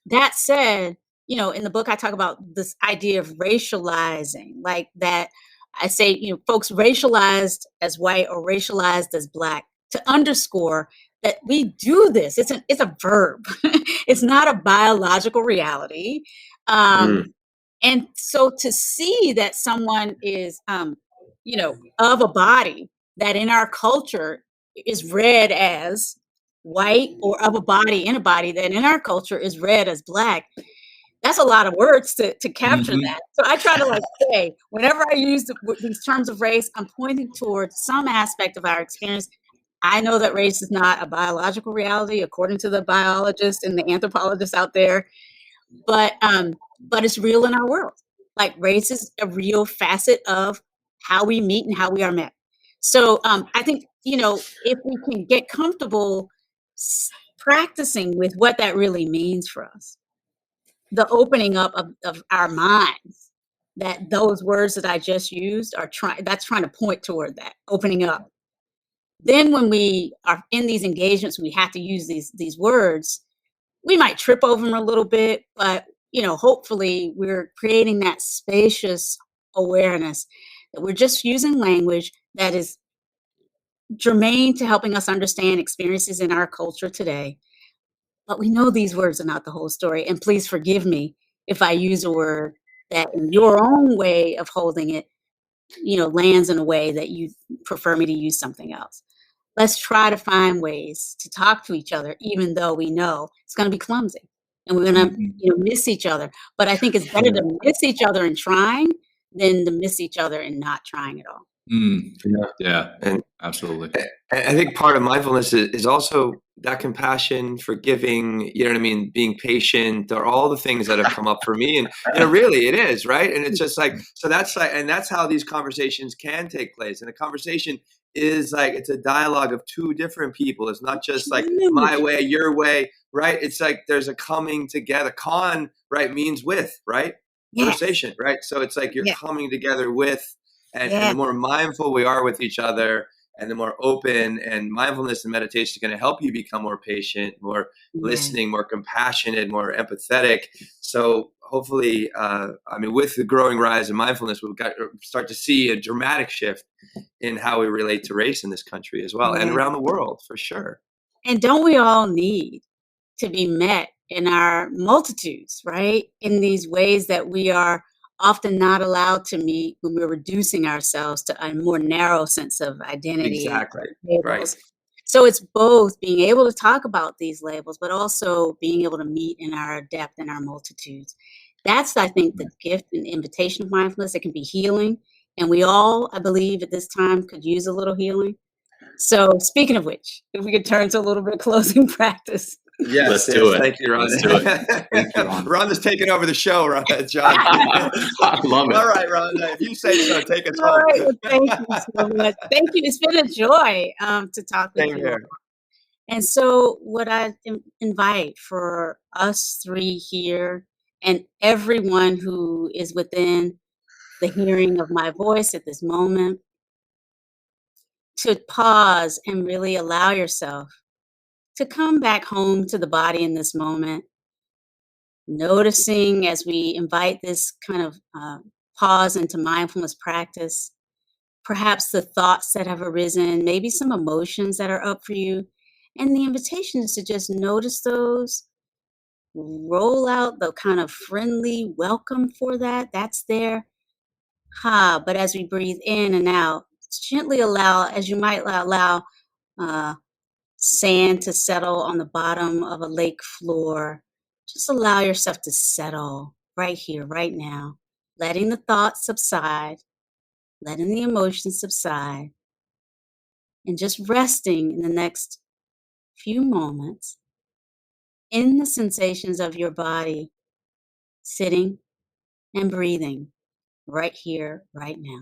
That said, in the book, I talk about this idea of racializing, like that. I say, folks racialized as white or racialized as Black, to underscore that we do this. It's a verb. It's not a biological reality. Um, Mm. and so to see that someone is, of a body that in our culture is read as white, or of a body in a body that in our culture is read as Black, that's a lot of words to capture Mhm. that. So I try to say, whenever I use these terms of race, I'm pointing towards some aspect of our experience. I know that race is not a biological reality, according to the biologists and the anthropologists out there, but it's real in our world. Like, race is a real facet of how we meet and how we are met. So I think, if we can get comfortable practicing with what that really means for us, the opening up of our minds, that those words that I just used are trying to point toward that opening up. Then when we are in these engagements, we have to use these words. We might trip over them a little bit, but hopefully we're creating that spacious awareness that we're just using language that is germane to helping us understand experiences in our culture today. But we know these words are not the whole story. And please forgive me if I use a word that in your own way of holding it, lands in a way that you prefer me to use something else. Let's try to find ways to talk to each other, even though we know it's going to be clumsy and we're going to, Mhm. miss each other. But I think it's better Yeah. to miss each other in trying than to miss each other in not trying at all. Mm. Yeah. Yeah, And absolutely. I think part of mindfulness is also that compassion, forgiving, you know what I mean, being patient, or all the things that have come up for me. And, really it is, right? And it's just like, so that's like, and that's how these conversations can take place. And a conversation is like, it's a dialogue of two different people. It's not just like my way, your way, right? It's like there's a coming together. Con, right, means with, right? Yes. Conversation, right? So it's like you're Yeah. coming together with, and Yeah. the more mindful we are with each other, and the more open, and mindfulness and meditation is going to help you become more patient, more listening, more compassionate, more empathetic. So hopefully, with the growing rise of mindfulness, we've got start to see a dramatic shift in how we relate to race in this country as well, and Yeah. around the world for sure. And don't we all need to be met in our multitudes, right? In these ways that we are often not allowed to meet when we're reducing ourselves to a more narrow sense of identity Exactly. labels. Right. So it's both being able to talk about these labels, but also being able to meet in our depth and our multitudes. That's, I think, the gift and invitation of mindfulness. It can be healing. And we all, I believe, at this time could use a little healing. So speaking of which, if we could turn to a little bit of closing practice. Yes, Let's do it. Thank you, Rhonda. Let's do it. Thank you, Rhonda. Rhonda's taking over the show, John. I love it. All right, Rhonda, if you say so, take us All home. right, well, thank you so much. Thank you. It's been a joy to talk with Same you all. here. And so what I invite for us three here and everyone who is within the hearing of my voice at this moment, to pause and really allow yourself to come back home to the body in this moment, noticing as we invite this kind of pause into mindfulness practice, perhaps the thoughts that have arisen, maybe some emotions that are up for you. And the invitation is to just notice those roll out the kind of friendly welcome for that. That's there. But as we breathe in and out, gently allow, as you might allow uh, sand to settle on the bottom of a lake floor, just allow yourself to settle right here, right now, letting the thoughts subside, letting the emotions subside, and just resting in the next few moments in the sensations of your body, sitting and breathing right here, right now.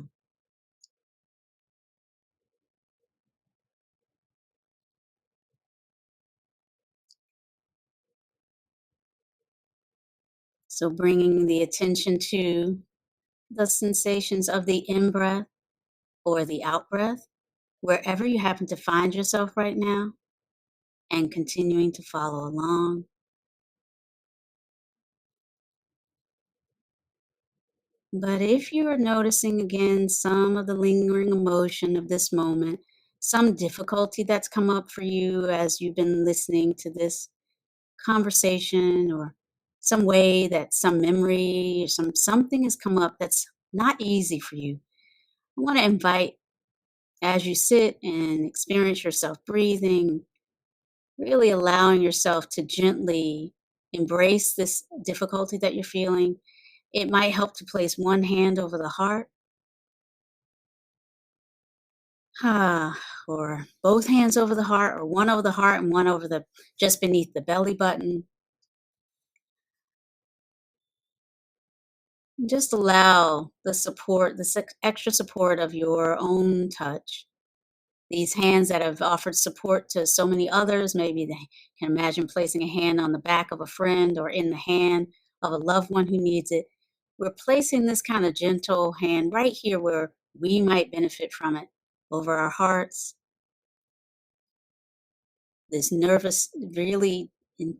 So bringing the attention to the sensations of the in-breath or the out-breath, wherever you happen to find yourself right now, and continuing to follow along. But if you are noticing again some of the lingering emotion of this moment, some difficulty that's come up for you as you've been listening to this conversation, or some way that some memory or something has come up that's not easy for you, I want to invite, as you sit and experience yourself breathing, really allowing yourself to gently embrace this difficulty that you're feeling. It might help to place one hand over the heart, or both hands over the heart, or one over the heart and one over the just beneath the belly button. Just allow the support, extra support of your own touch. These hands that have offered support to so many others, maybe they can imagine placing a hand on the back of a friend or in the hand of a loved one who needs it. We're placing this kind of gentle hand right here where we might benefit from it, over our hearts, this nervous, really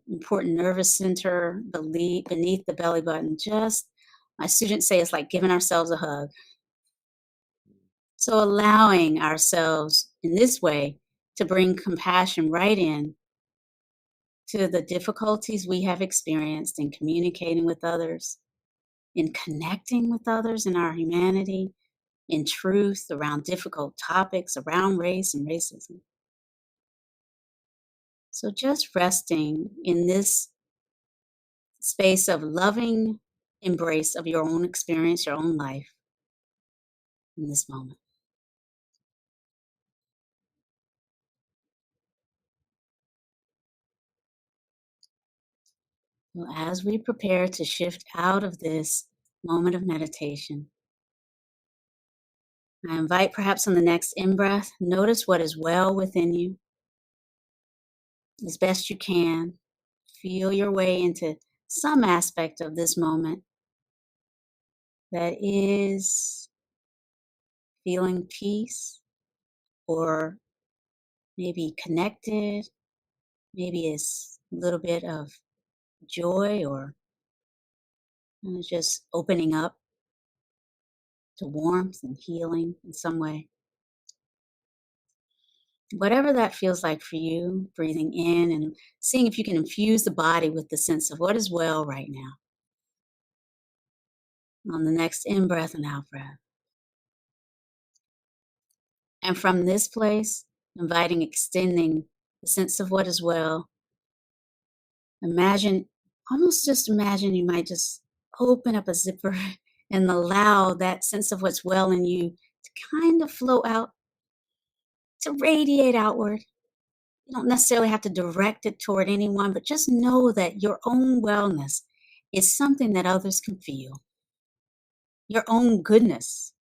important nervous center beneath the belly button. Just, my students say it's like giving ourselves a hug. So allowing ourselves in this way to bring compassion right in to the difficulties we have experienced in communicating with others, in connecting with others in our humanity, in truth around difficult topics around race and racism. So just resting in this space of loving embrace of your own experience, your own life in this moment. So as we prepare to shift out of this moment of meditation, I invite, perhaps on the next in-breath, notice what is well within you as best you can. Feel your way into some aspect of this moment that is feeling peace, or maybe connected, maybe it's a little bit of joy, or just opening up to warmth and healing in some way. Whatever that feels like for you, breathing in and seeing if you can infuse the body with the sense of what is well right now. On the next in-breath and out-breath. And from this place, inviting, extending the sense of what is well. Almost just imagine you might just open up a zipper and allow that sense of what's well in you to kind of flow out, to radiate outward. You don't necessarily have to direct it toward anyone, but just know that your own wellness is something that others can feel. Your own goodness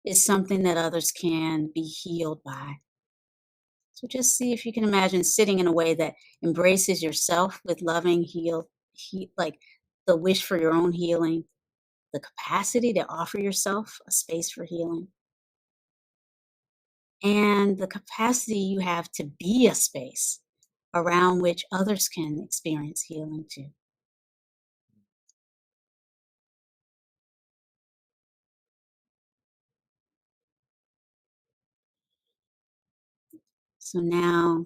is something that others can be healed by. So just see if you can imagine sitting in a way that embraces yourself with loving, like the wish for your own healing, the capacity to offer yourself a space for healing, and the capacity you have to be a space around which others can experience healing too. So now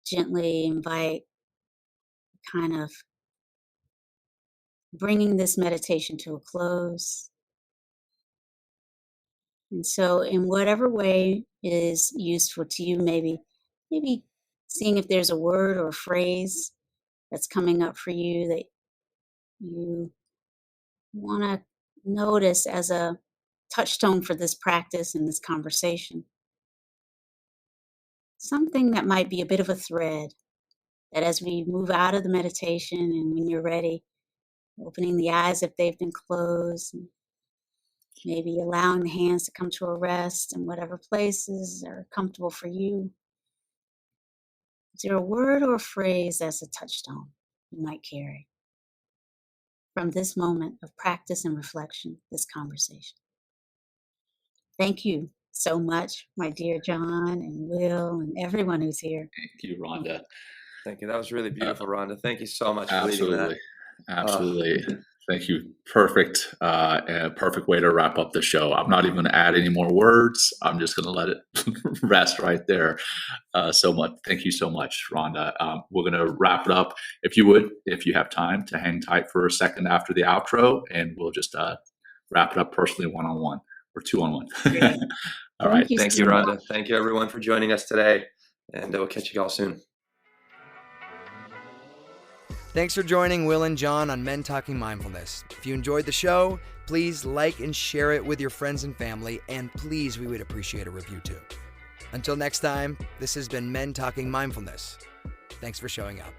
gently invite kind of bringing this meditation to a close. And so in whatever way is useful to you, maybe seeing if there's a word or a phrase that's coming up for you that you want to notice as a touchstone for this practice and this conversation. Something that might be a bit of a thread that as we move out of the meditation and when you're ready, opening the eyes if they've been closed, and maybe allowing the hands to come to a rest in whatever places are comfortable for you. Is there a word or a phrase that's a touchstone you might carry from this moment of practice and reflection, this conversation? Thank you so much, my dear John and Will and everyone who's here. Thank you, Rhonda. Thank you. That was really beautiful, Rhonda. Thank you so much for leading that. Absolutely. Thank you. Perfect. Perfect way to wrap up the show. I'm not even going to add any more words. I'm just going to let it rest right there. So much. Thank you so much, Rhonda. We're going to wrap it up. If you have time to hang tight for a second after the outro, and we'll just wrap it up personally one-on-one or two-on-one. Yeah. All right. Thank you, Rhonda. Thank you, everyone, for joining us today. And we'll catch you all soon. Thanks for joining Will and John on Men Talking Mindfulness. If you enjoyed the show, please like and share it with your friends and family, and please, we would appreciate a review too. Until next time, this has been Men Talking Mindfulness. Thanks for showing up.